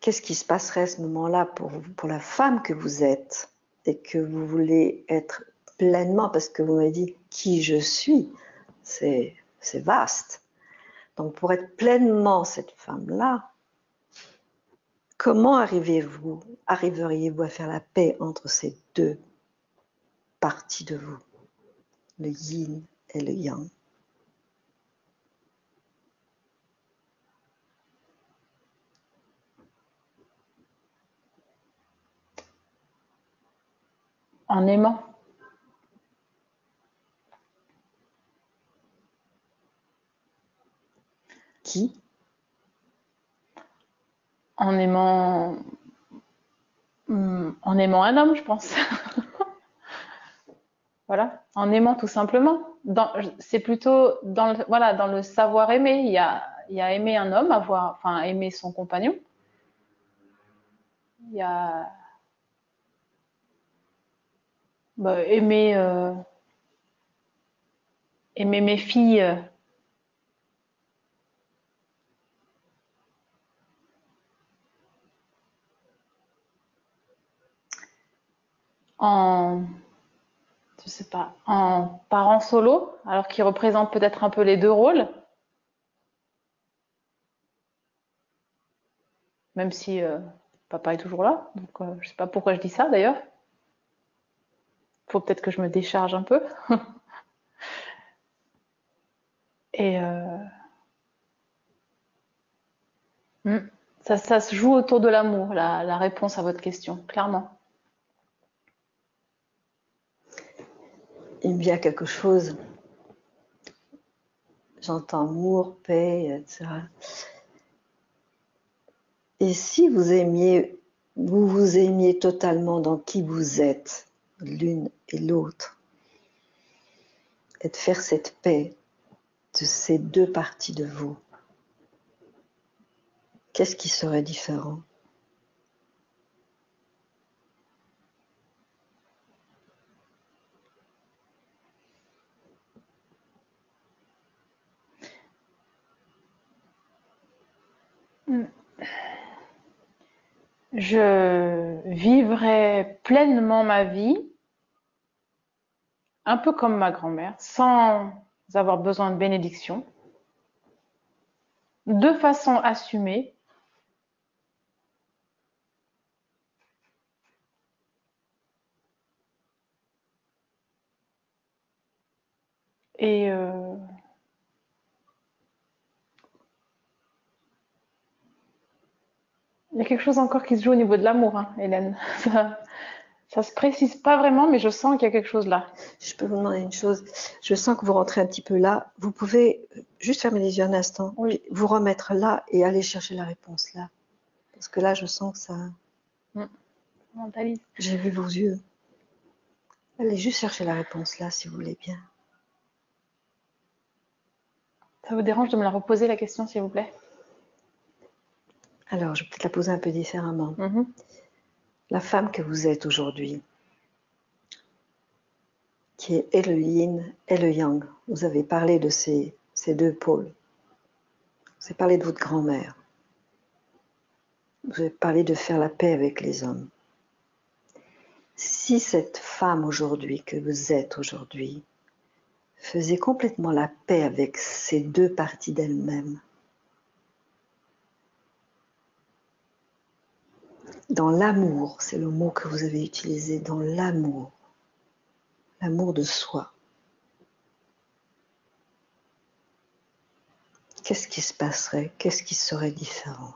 qu'est-ce qui se passerait à ce moment-là pour la femme que vous êtes et que vous voulez être pleinement, parce que vous m'avez dit qui je suis, c'est vaste. Donc pour être pleinement cette femme-là, comment arriveriez-vous à faire la paix entre ces deux parties de vous, le yin et le yang? En aimant. qui? En aimant un homme, je pense. Voilà, en aimant tout simplement. C'est plutôt voilà, dans le savoir aimer. Il y a aimer un homme, enfin, aimer son compagnon. Il y a aimer, aimer mes filles. Je sais pas, en parent solo, alors qu'il représente peut-être un peu les deux rôles, même si papa est toujours là, donc je sais pas pourquoi je dis ça d'ailleurs. Faut peut-être que je me décharge un peu. Et ça se joue autour de l'amour, la réponse à votre question, clairement. Il me vient quelque chose. J'entends amour, paix, etc. Et si vous vous aimiez totalement dans qui vous êtes, l'une et l'autre, et de faire cette paix de ces deux parties de vous, qu'est-ce qui serait différent? Je vivrais pleinement ma vie, un peu comme ma grand-mère, sans avoir besoin de bénédiction, de façon assumée. Et il y a quelque chose encore qui se joue au niveau de l'amour, hein, Hélène. Ça se précise pas vraiment, mais je sens qu'il y a quelque chose là. Je peux vous demander une chose. Je sens que vous rentrez un petit peu là. Vous pouvez juste fermer les yeux un instant, Oui. vous remettre là et aller chercher la réponse là. Parce que là, je sens que ça... Mentalise. J'ai vu vos yeux. Allez juste chercher la réponse là, si vous voulez bien. Ça vous dérange de me la reposer la question, s'il vous plaît? Alors, je vais peut-être la poser un peu différemment. La femme que vous êtes aujourd'hui, qui est et le yin et le yang, vous avez parlé de ces deux pôles. Vous avez parlé de votre grand-mère. Vous avez parlé de faire la paix avec les hommes. Si cette femme aujourd'hui, que vous êtes aujourd'hui, faisait complètement la paix avec ces deux parties d'elle-même, dans l'amour, c'est le mot que vous avez utilisé, dans l'amour, l'amour de soi, qu'est-ce qui se passerait? Qu'est-ce qui serait différent?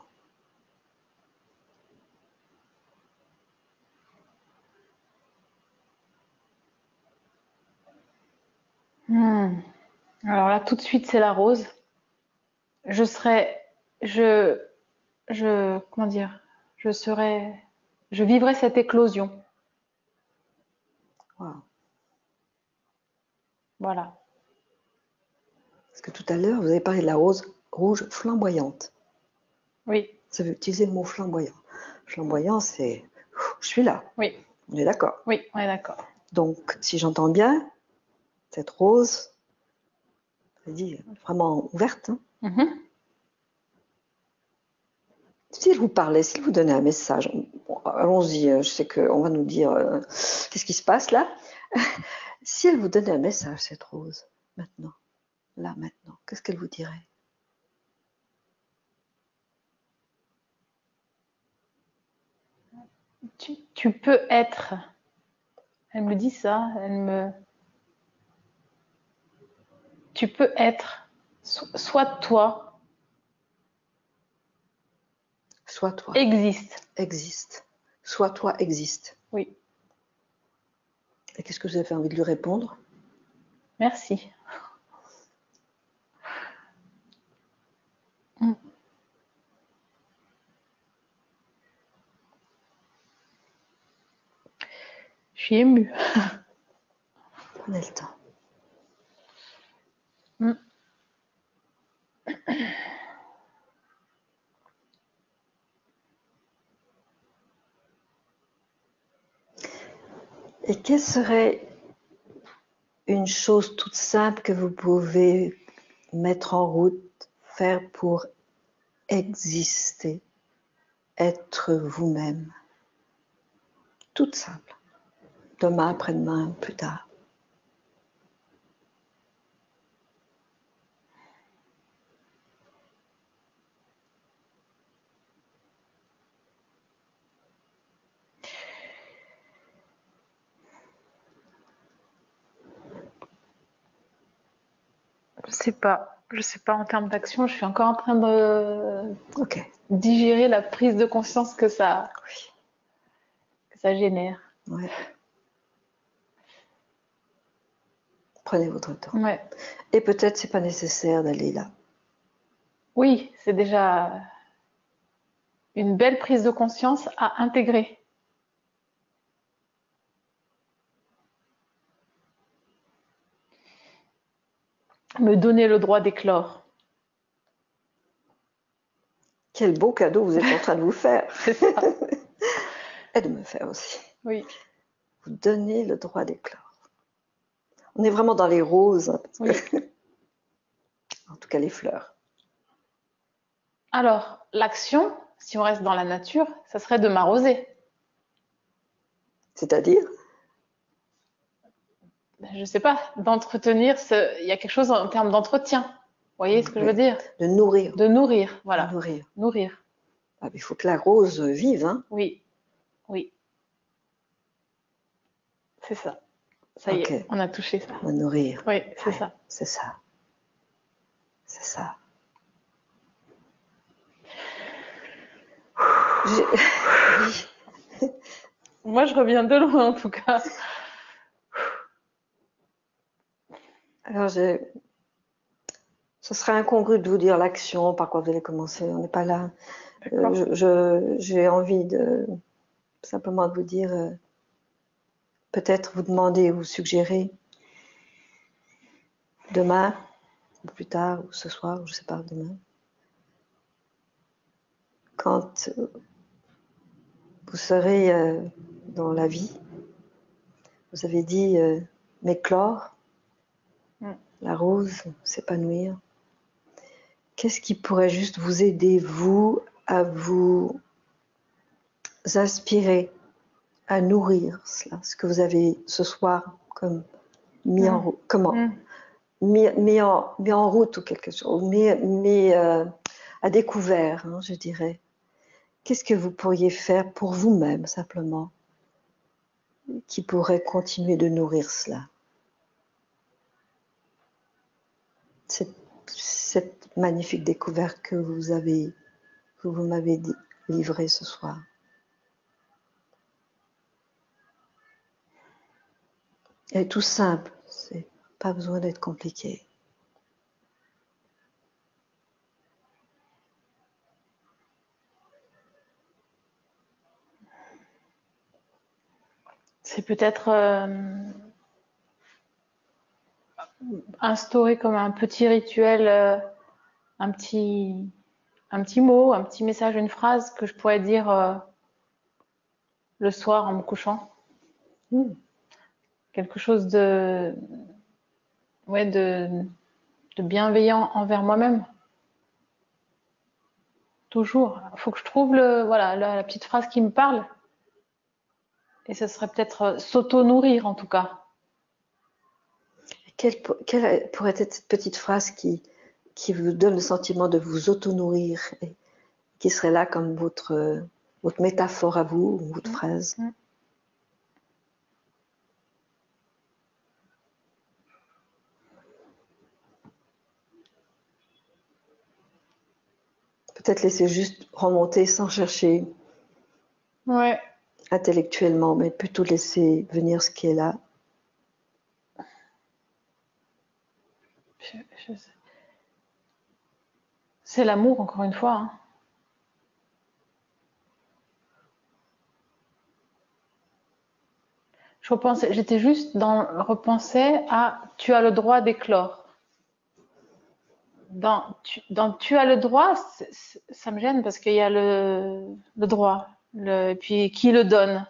Alors là, tout de suite, c'est la rose. Comment dire, je vivrais cette éclosion. Wow. Voilà. Parce que tout à l'heure, vous avez parlé de la rose rouge flamboyante. Oui. Vous avez utilisé le mot flamboyant. Flamboyant, c'est je suis là. Oui. On est d'accord. Oui, on est d'accord. Donc, si j'entends bien, cette rose, je dis vraiment ouverte. Hein. S'il vous parlait, s'il vous donnait un message, bon, allons-y, je sais qu'on va nous dire qu'est-ce qui se passe là. Si elle vous donnait un message, cette rose, maintenant, là, maintenant, qu'est-ce qu'elle vous dirait? Tu peux être. Elle me dit ça, Tu peux être. Soit toi. Soit toi. Existe. Existe. Soit toi existe. Oui. Et qu'est-ce que vous avez envie de lui répondre? Merci. suis émue. Prenez le temps. Mm. Et quelle serait une chose toute simple que vous pouvez mettre en route, faire pour exister, être vous-même? Toute simple. Demain, après-demain, plus tard. Je sais pas en termes d'action, je suis encore en train de Ok. digérer la prise de conscience que ça génère. Ouais. Prenez votre temps. Ouais. Et peut-être c'est pas nécessaire d'aller là. Oui, c'est déjà une belle prise de conscience à intégrer. Me donner le droit d'éclore. Quel beau cadeau vous êtes en train de vous faire. C'est ça. Et de me faire aussi. Oui. Vous donnez le droit d'éclore. On est vraiment dans les roses, hein, parce Oui. que... en tout cas les fleurs. Alors, l'action, si on reste dans la nature, ça serait de m'arroser. C'est-à-dire, Je sais pas, d'entretenir, il y a quelque chose en termes d'entretien. Vous voyez ce que je veux dire? de nourrir. De nourrir, voilà. De nourrir. Nourrir. Ah, il faut que la rose vive, hein. Oui, oui. C'est ça. Ça y Ok. est, on a touché ça. De nourrir. Oui, c'est Ouais, ça. c'est ça. C'est ça. Oui. Moi, je reviens de loin en tout cas. Alors, ce serait incongru de vous dire l'action, par quoi vous allez commencer. On n'est pas là. D'accord. J'ai envie de simplement de vous dire, peut-être vous demander ou suggérer demain, ou plus tard, ou ce soir, ou je ne sais pas, demain, quand vous serez dans la vie, vous avez dit m'éclore, la rose, s'épanouir. Qu'est-ce qui pourrait juste vous aider, vous, à vous inspirer, à nourrir cela, ce que vous avez ce soir comme mis en route, mis en route ou quelque chose, mis à découvert, hein, je dirais. Qu'est-ce que vous pourriez faire pour vous-même simplement, qui pourrait continuer de nourrir cela? Cette magnifique découverte que vous m'avez livrée ce soir. Elle est tout simple, c'est pas besoin d'être compliqué. C'est peut-être instaurer comme un petit rituel, un petit mot, un petit message, une phrase que je pourrais dire le soir en me couchant. Quelque chose de bienveillant envers moi-même. Toujours. Il faut que je trouve la petite phrase qui me parle. Et ce serait peut-être s'auto-nourrir en tout cas. Quelle pourrait être cette petite phrase qui vous donne le sentiment de vous auto-nourrir et qui serait là comme votre métaphore à vous, ou votre phrase? Peut-être laisser juste remonter sans chercher intellectuellement, mais plutôt laisser venir ce qui est là. C'est l'amour, encore une fois. Hein. j'étais juste repensais à tu as le droit d'éclore. Dans tu as le droit, ça me gêne parce qu'il y a le droit, et puis qui le donne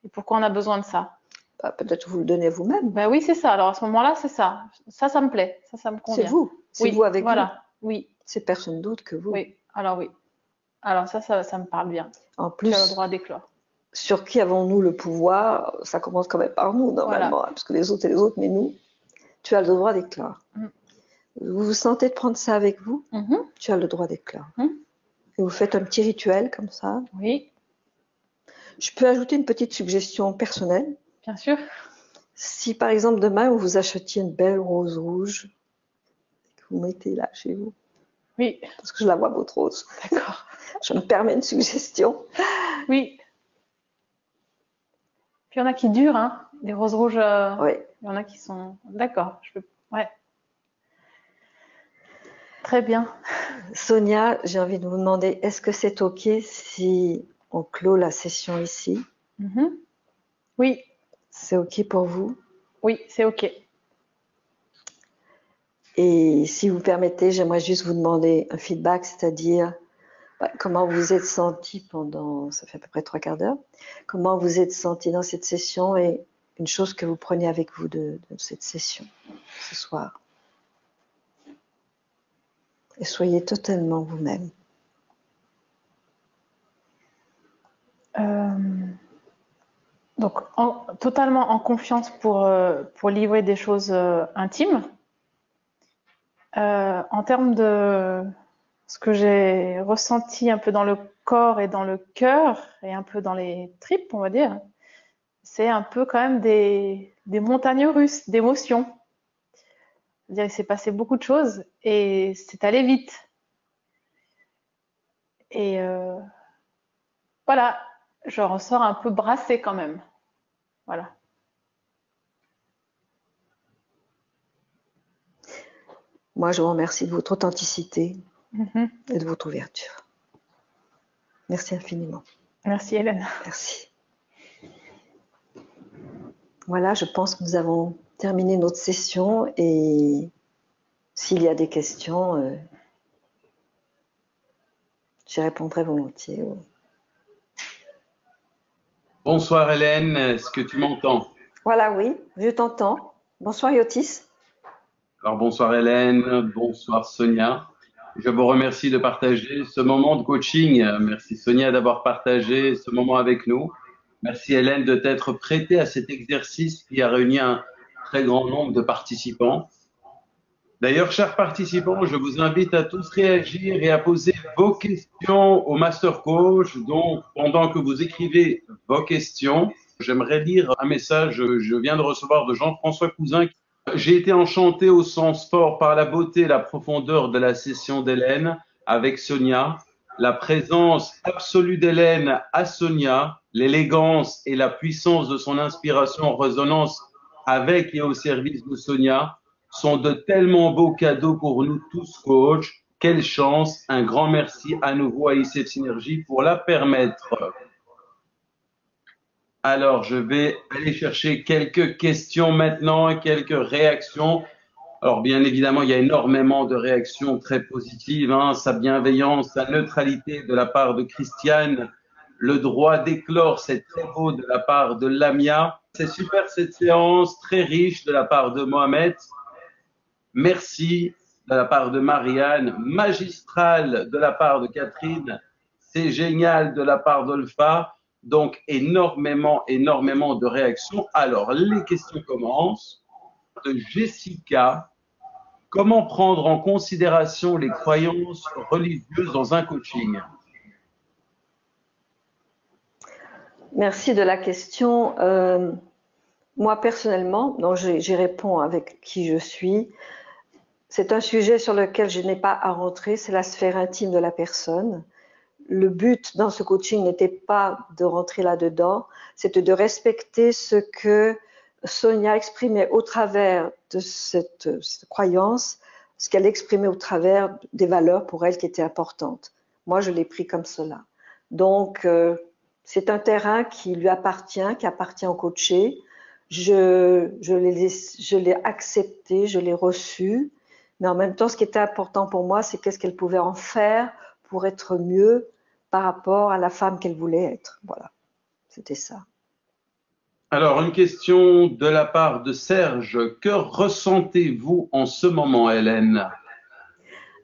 et pourquoi on a besoin de ça. Bah, peut-être vous le donnez vous-même. Ben oui, c'est ça. Alors à ce moment-là, c'est ça. Ça me plaît. Ça me convient. C'est vous. C'est Oui, vous avec voilà. Oui, vous. C'est personne d'autre que vous. oui. Alors oui. Alors ça me parle bien. En Tu as le plus, droit d'éclore. sur qui avons-nous le pouvoir? Ça commence quand même par nous, normalement, Voilà. hein, parce que les autres et les autres, mais nous, tu as le droit d'éclore. Mm. Vous vous sentez de prendre ça avec vous? Mhm. Tu as le droit d'éclore. Mm. Et vous faites un petit rituel comme ça. Oui, Je peux ajouter une petite suggestion personnelle. bien sûr. Si par exemple demain vous vous achetiez une belle rose rouge, que vous mettez là chez vous, Oui, parce que je la vois votre rose, d'accord. je me permets une suggestion. Oui. Puis il y en a qui durent, hein. Des roses rouges. Oui. Il y en a qui sont. D'accord. Ouais. Très bien. Sonia, j'ai envie de vous demander, est-ce que c'est OK si on clôt la session ici? Mhm. Oui, C'est OK pour vous? oui, c'est OK. Et si vous permettez, j'aimerais juste vous demander un feedback, c'est-à-dire comment vous êtes senti pendant, ça fait à peu près 3/4 d'heure, comment vous êtes senti dans cette session et une chose que vous prenez avec vous de cette session ce soir. Et soyez totalement vous-même. Donc, totalement en confiance pour livrer des choses intimes. En termes de ce que j'ai ressenti un peu dans le corps et dans le cœur et un peu dans les tripes, on va dire, c'est un peu quand même des montagnes russes d'émotions. C'est-à-dire, il s'est passé beaucoup de choses et c'est allé vite. Et voilà, je ressors un peu brassée quand même. Voilà. Moi, je vous remercie de votre authenticité Mhm. et de votre ouverture. Merci infiniment. Merci Hélène. Merci. Voilà, je pense que nous avons terminé notre session et s'il y a des questions, j'y répondrai volontiers. Bonsoir Hélène, est-ce que tu m'entends? Voilà, oui, je t'entends. Bonsoir Yotis. Alors bonsoir Hélène, bonsoir Sonia. Je vous remercie de partager ce moment de coaching. Merci Sonia d'avoir partagé ce moment avec nous. Merci Hélène de t'être prêtée à cet exercice qui a réuni un très grand nombre de participants. D'ailleurs, chers participants, je vous invite à tous réagir et à poser vos questions au Master Coach. Donc, pendant que vous écrivez vos questions, j'aimerais lire un message que je viens de recevoir de Jean-François Cousin. J'ai été enchanté au sens fort par la beauté et la profondeur de la session d'Hélène avec Sonia, la présence absolue d'Hélène à Sonia, l'élégance et la puissance de son inspiration en résonance avec et au service de Sonia sont de tellement beaux cadeaux pour nous tous, coach. Quelle chance. Un grand merci à nouveau à ICF Synergie pour la permettre. Alors, je vais aller chercher quelques questions maintenant, quelques réactions. Alors, bien évidemment, il y a énormément de réactions très positives, hein, sa bienveillance, sa neutralité de la part de Christiane, le droit d'éclore, c'est très beau de la part de Lamia. C'est super cette séance, très riche de la part de Mohamed. Merci de la part de Marianne, magistral de la part de Catherine, c'est génial de la part d'Olfa. Donc, énormément de réactions. Alors, les questions commencent. De Jessica, comment prendre en considération les croyances religieuses dans un coaching? Merci de la question. Moi, personnellement, donc j'y réponds avec qui je suis. C'est un sujet sur lequel je n'ai pas à rentrer, c'est la sphère intime de la personne. Le but dans ce coaching n'était pas de rentrer là-dedans, c'était de respecter ce que Sonia exprimait au travers de cette croyance, ce qu'elle exprimait au travers des valeurs pour elle qui étaient importantes. Moi, je l'ai pris comme cela. Donc, c'est un terrain qui lui appartient, qui appartient au coaché. je l'ai accepté, je l'ai reçu. Mais en même temps, ce qui était important pour moi, c'est qu'est-ce qu'elle pouvait en faire pour être mieux par rapport à la femme qu'elle voulait être. Voilà, c'était ça. Alors, une question de la part de Serge. Que ressentez-vous en ce moment, Hélène?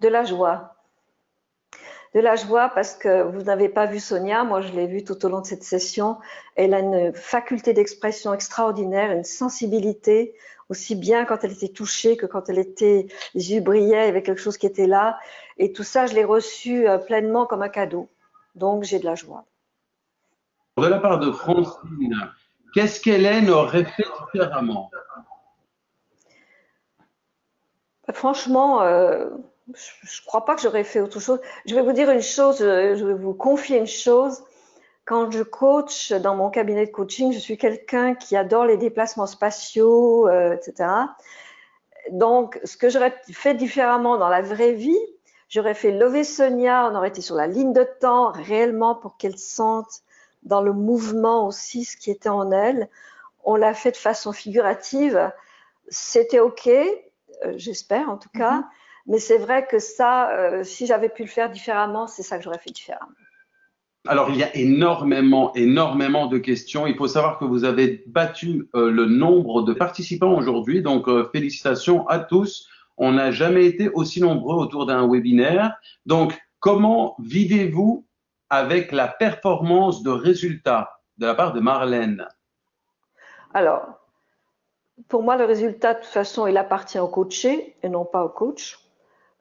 De la joie. De la joie parce que vous n'avez pas vu Sonia, moi je l'ai vue tout au long de cette session. Elle a une faculté d'expression extraordinaire, une sensibilité, aussi bien quand elle était touchée que quand elle était, les yeux brillaient, il y avait quelque chose qui était là. Et tout ça, je l'ai reçu pleinement comme un cadeau. Donc j'ai de la joie. De la part de Francine, qu'est-ce qu'Hélène aurait fait différemment? Franchement, je ne crois pas que j'aurais fait autre chose. Je vais vous dire une chose, je vais vous confier une chose. Quand je coach dans mon cabinet de coaching, je suis quelqu'un qui adore les déplacements spatiaux, etc. Donc, ce que j'aurais fait différemment dans la vraie vie, j'aurais fait lever Sonia, on aurait été sur la ligne de temps réellement pour qu'elle sente dans le mouvement aussi ce qui était en elle. On l'a fait de façon figurative. C'était OK, j'espère en tout cas. Mais c'est vrai que ça, si j'avais pu le faire différemment, c'est ça que j'aurais fait différemment. Alors, il y a énormément de questions. Il faut savoir que vous avez battu le nombre de participants aujourd'hui. Donc, félicitations à tous. On n'a jamais été aussi nombreux autour d'un webinaire. Donc, comment vivez-vous avec la performance de résultat de la part de Marlène? Alors, pour moi, le résultat, de toute façon, il appartient au coaché et non pas au coach.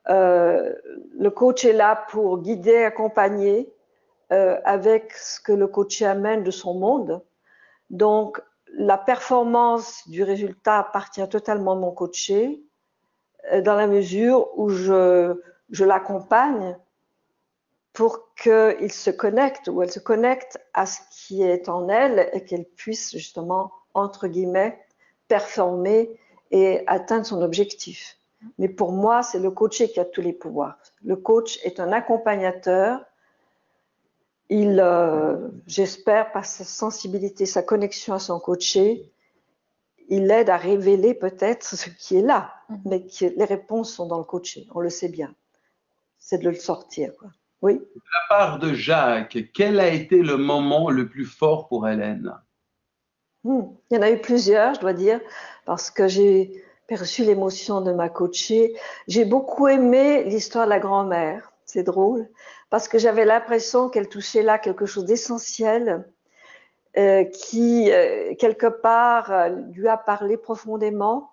Le coach est là pour guider, accompagner avec ce que le coach amène de son monde. Donc, la performance du résultat appartient totalement à mon coaché dans la mesure où je l'accompagne pour qu'il se connecte ou elle se connecte à ce qui est en elle et qu'elle puisse justement, entre guillemets, performer et atteindre son objectif. Mais pour moi, c'est le coaché qui a tous les pouvoirs. Le coach est un accompagnateur. Il, j'espère, par sa sensibilité, sa connexion à son coaché, il aide à révéler peut-être ce qui est là, mais que les réponses sont dans le coaché, on le sait bien. C'est de le sortir, quoi. Oui. De la part de Jacques, quel a été le moment le plus fort pour Hélène? Il y en a eu plusieurs, je dois dire, parce que j'ai perçu l'émotion de ma coachée. J'ai beaucoup aimé l'histoire de la grand-mère. C'est drôle, parce que j'avais l'impression qu'elle touchait là quelque chose d'essentiel qui, quelque part, lui a parlé profondément.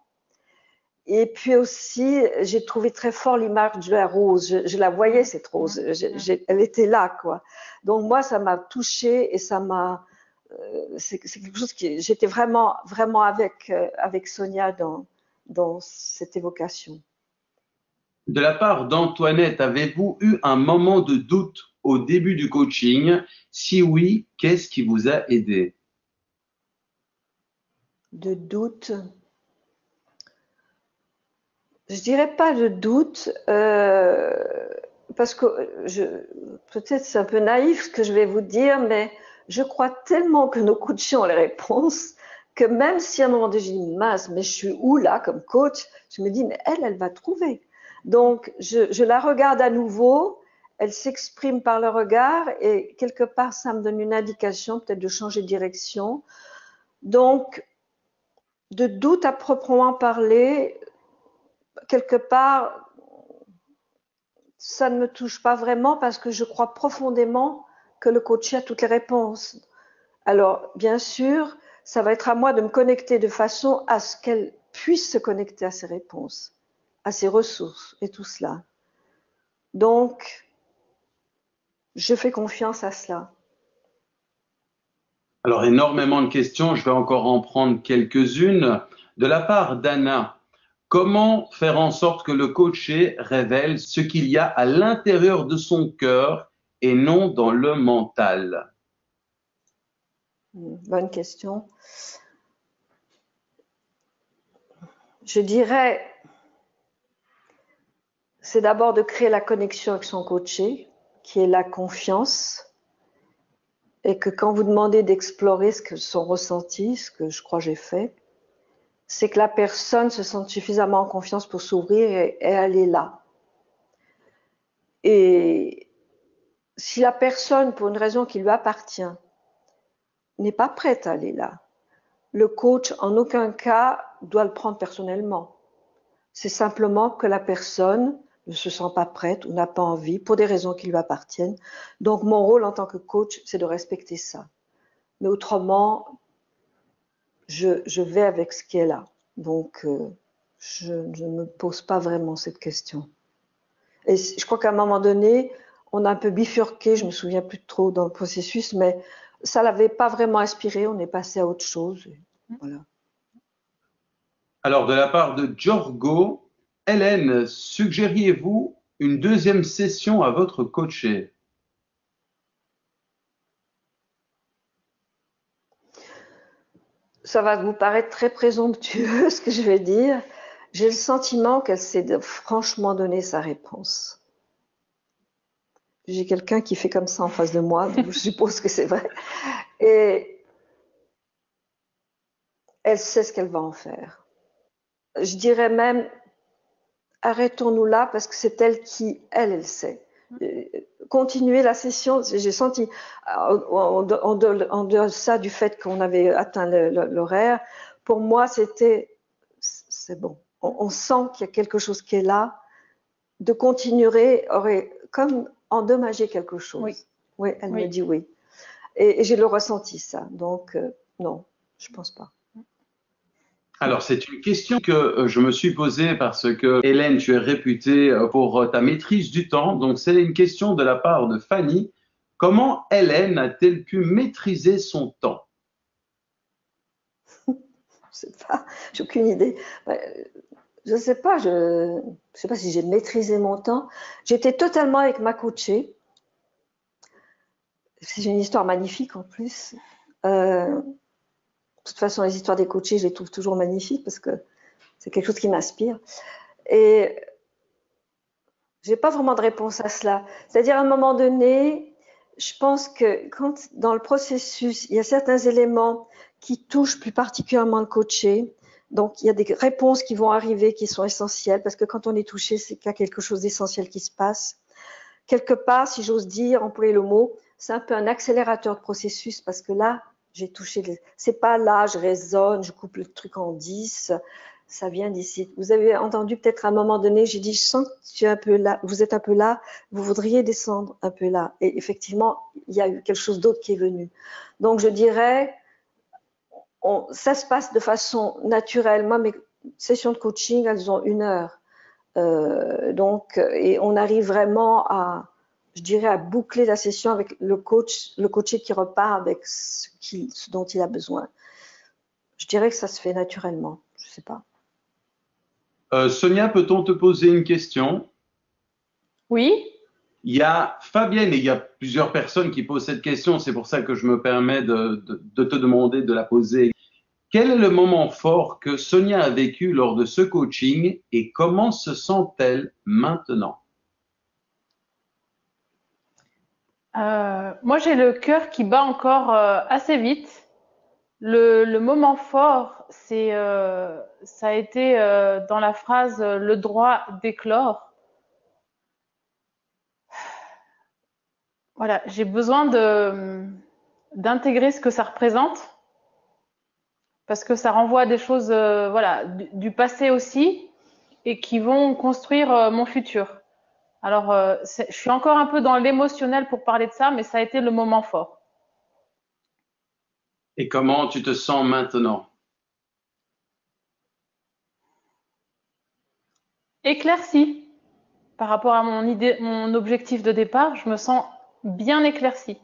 Et puis aussi, j'ai trouvé très fort l'image de la rose. Je la voyais, cette rose. Elle était là, quoi. Donc moi, ça m'a touchée et ça m'a... c'est quelque chose qui... J'étais vraiment, vraiment avec Sonia dans cette évocation. De la part d'Antoinette, avez-vous eu un moment de doute au début du coaching? Si oui, qu'est-ce qui vous a aidé? De doute. Je dirais pas de doute, parce que peut-être c'est un peu naïf ce que je vais vous dire, mais je crois tellement que nos coachs ont les réponses que même si à un moment donné je dis mince, mais je suis où là comme coach, je me dis mais elle va trouver. Donc je la regarde à nouveau, elle s'exprime par le regard et quelque part ça me donne une indication peut-être de changer de direction. Donc de doute à proprement parler, quelque part, ça ne me touche pas vraiment parce que je crois profondément que le coach a toutes les réponses. Alors, bien sûr, ça va être à moi de me connecter de façon à ce qu'elle puisse se connecter à ses réponses, à ses ressources et tout cela. Donc, je fais confiance à cela. Alors, énormément de questions, je vais encore en prendre quelques-unes. De la part d'Anna, comment faire en sorte que le coaché révèle ce qu'il y a à l'intérieur de son cœur et non dans le mental? Bonne question. Je dirais, c'est d'abord de créer la connexion avec son coaché, qui est la confiance, et que quand vous demandez d'explorer ce que son ressenti, ce que je crois j'ai fait, c'est que la personne se sente suffisamment en confiance pour s'ouvrir et elle est là. Et si la personne, pour une raison qui lui appartient, n'est pas prête à aller là, le coach, en aucun cas, doit le prendre personnellement. C'est simplement que la personne ne se sent pas prête ou n'a pas envie pour des raisons qui lui appartiennent. Donc, mon rôle en tant que coach, c'est de respecter ça. Mais autrement, je vais avec ce qui est là. Donc, je ne me pose pas vraiment cette question. Et je crois qu'à un moment donné, on a un peu bifurqué, je me souviens plus trop dans le processus, mais ça l'avait pas vraiment inspiré, on est passé à autre chose. Voilà. Alors, de la part de Giorgo, Hélène, suggériez-vous une deuxième session à votre coaché? Ça va vous paraître très présomptueux ce que je vais dire. J'ai le sentiment qu'elle s'est franchement donné sa réponse. J'ai quelqu'un qui fait comme ça en face de moi, donc je suppose que c'est vrai. Et elle sait ce qu'elle va en faire. Je dirais même, arrêtons-nous là parce que c'est elle qui, elle sait. Continuer la session, j'ai senti, en deçà du fait qu'on avait atteint l'horaire, pour moi c'était, c'est bon. On sent qu'il y a quelque chose qui est là. De continuer aurait comme endommagé quelque chose. Oui. Oui, elle me dit oui. Et j'ai le ressenti ça. Donc, non, je pense pas. Alors, c'est une question que je me suis posée parce que, Hélène, tu es réputée pour ta maîtrise du temps. Donc, c'est une question de la part de Fanny. Comment Hélène a-t-elle pu maîtriser son temps? Je sais pas, j'ai aucune idée. Je sais pas, je sais pas si j'ai maîtrisé mon temps. J'étais totalement avec ma coachée. C'est une histoire magnifique en plus. De toute façon, les histoires des coachés, je les trouve toujours magnifiques parce que c'est quelque chose qui m'inspire. Et j'ai pas vraiment de réponse à cela. C'est-à-dire, à un moment donné, je pense que quand dans le processus, il y a certains éléments qui touchent plus particulièrement le coaché, donc il y a des réponses qui vont arriver qui sont essentielles parce que quand on est touché, c'est qu'il y a quelque chose d'essentiel qui se passe. Quelque part, si j'ose dire, employer le mot, c'est un peu un accélérateur de processus parce que là, j'ai touché. C'est pas là, je raisonne, je coupe le truc en 10. Ça vient d'ici. Vous avez entendu peut-être à un moment donné, j'ai dit, je sens que tu es un peu là, vous êtes un peu là, vous voudriez descendre un peu là. Et effectivement, il y a eu quelque chose d'autre qui est venu. Donc, je dirais, ça se passe de façon naturelle. Moi, mes sessions de coaching, elles ont 1 heure. Donc, et on arrive vraiment à, je dirais, à boucler la session avec le coaché qui repart avec ce dont il a besoin. Je dirais que ça se fait naturellement. Je sais pas. Sonia, peut-on te poser une question? Oui. Il y a Fabienne et il y a plusieurs personnes qui posent cette question. C'est pour ça que je me permets de te demander de la poser. Quel est le moment fort que Sonia a vécu lors de ce coaching et comment se sent-elle maintenant? Moi, j'ai le cœur qui bat encore assez vite. Le moment fort, ça a été dans la phrase le droit d'éclore. Voilà, j'ai besoin d'intégrer ce que ça représente parce que ça renvoie à des choses voilà, du passé aussi et qui vont construire mon futur. Alors, je suis encore un peu dans l'émotionnel pour parler de ça, mais ça a été le moment fort. Et comment tu te sens maintenant? Éclaircie par rapport à mon idée, mon objectif de départ, je me sens bien éclaircie.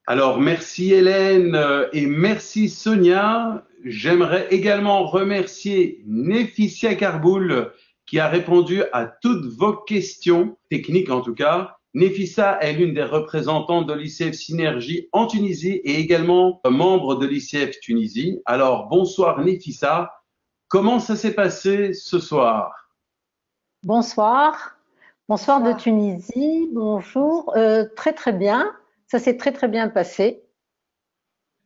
Alors, merci Hélène et merci Sonia. J'aimerais également remercier Néficia Karboul qui a répondu à toutes vos questions, techniques en tout cas. Néfissa est l'une des représentantes de l'ICF Synergie en Tunisie et également membre de l'ICF Tunisie. Alors, bonsoir Néfissa. Comment ça s'est passé ce soir? Bonsoir. Bonsoir de Tunisie. Bonjour. Très très bien. Ça s'est très très bien passé.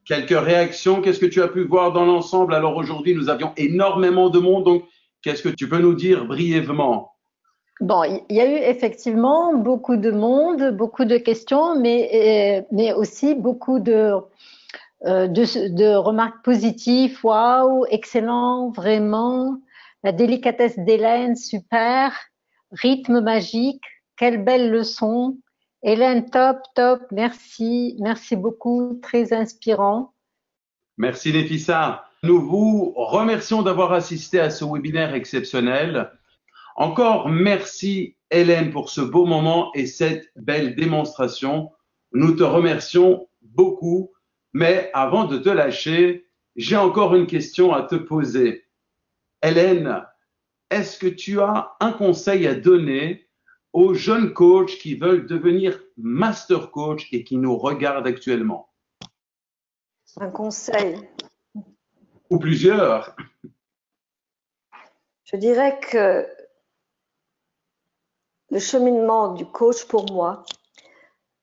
quelques réactions. Qu'est-ce que tu as pu voir dans l'ensemble? Alors aujourd'hui, nous avions énormément de monde, donc qu'est-ce que tu peux nous dire brièvement? Bon, il y a eu effectivement beaucoup de monde, beaucoup de questions, mais aussi beaucoup de remarques positives. Waouh, excellent, vraiment. La délicatesse d'Hélène, super. Rythme magique, quelle belle leçon. Hélène, top, top, merci, merci beaucoup, très inspirant. Merci Nefissa. Nous vous remercions d'avoir assisté à ce webinaire exceptionnel. Encore merci Hélène pour ce beau moment et cette belle démonstration. Nous te remercions beaucoup. Mais avant de te lâcher, j'ai encore une question à te poser. Hélène, est-ce que tu as un conseil à donner aux jeunes coachs qui veulent devenir master coach et qui nous regardent actuellement? Un conseil. Ou plusieurs. Je dirais que le cheminement du coach pour moi,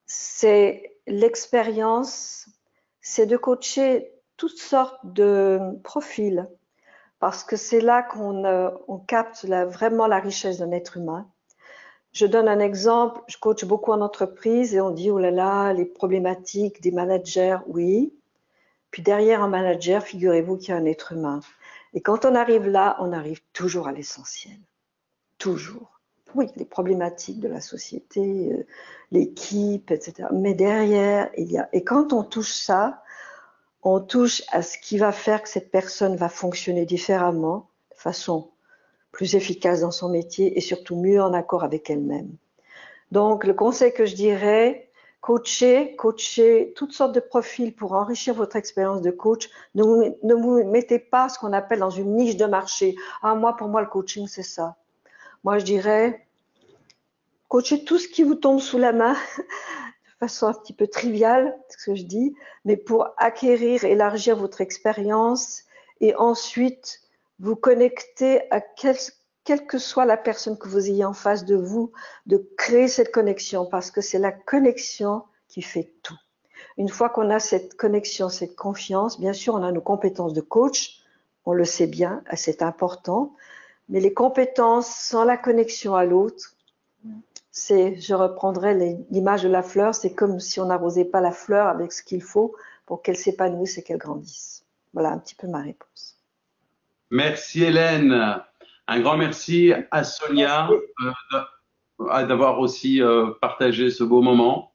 c'est l'expérience, c'est de coacher toutes sortes de profils parce que c'est là qu'on capte vraiment la richesse d'un être humain. Je donne un exemple, je coach beaucoup en entreprise et on dit, oh là là, les problématiques des managers, oui. Puis derrière un manager, figurez-vous qu'il y a un être humain. Et quand on arrive là, on arrive toujours à l'essentiel. Toujours. Oui, les problématiques de la société, l'équipe, etc. Mais derrière, il y a... Et quand on touche ça, on touche à ce qui va faire que cette personne va fonctionner différemment, de façon plus efficace dans son métier et surtout mieux en accord avec elle-même. Donc, le conseil que je dirais, coacher toutes sortes de profils pour enrichir votre expérience de coach. Ne vous mettez pas ce qu'on appelle dans une niche de marché. Ah, pour moi, le coaching, c'est ça. Moi, je dirais, coachez tout ce qui vous tombe sous la main, de façon un petit peu triviale, ce que je dis, mais pour acquérir, élargir votre expérience et ensuite vous connecter à quelle que soit la personne que vous ayez en face de vous, de créer cette connexion, parce que c'est la connexion qui fait tout. Une fois qu'on a cette connexion, cette confiance, bien sûr, on a nos compétences de coach, on le sait bien, c'est important, mais les compétences sans la connexion à l'autre, je reprendrai l'image de la fleur, c'est comme si on n'arrosait pas la fleur avec ce qu'il faut pour qu'elle s'épanouisse et qu'elle grandisse. Voilà un petit peu ma réponse. Merci Hélène. Un grand merci à Sonia d'avoir aussi partagé ce beau moment.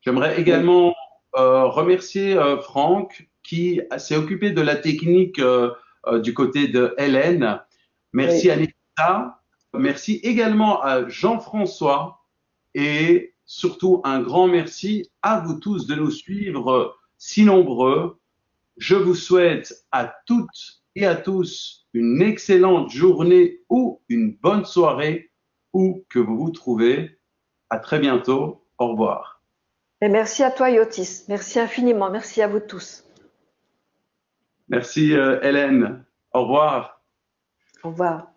J'aimerais également remercier Franck qui s'est occupé de la technique du côté de Hélène. Merci à Nikita. Merci également à Jean-François et surtout un grand merci à vous tous de nous suivre si nombreux. Je vous souhaite à toutes et à tous une excellente journée ou une bonne soirée où que vous vous trouvez. À très bientôt. Au revoir. Et merci à toi, Yotis. Merci infiniment. Merci à vous tous. Merci Hélène. Au revoir. Au revoir.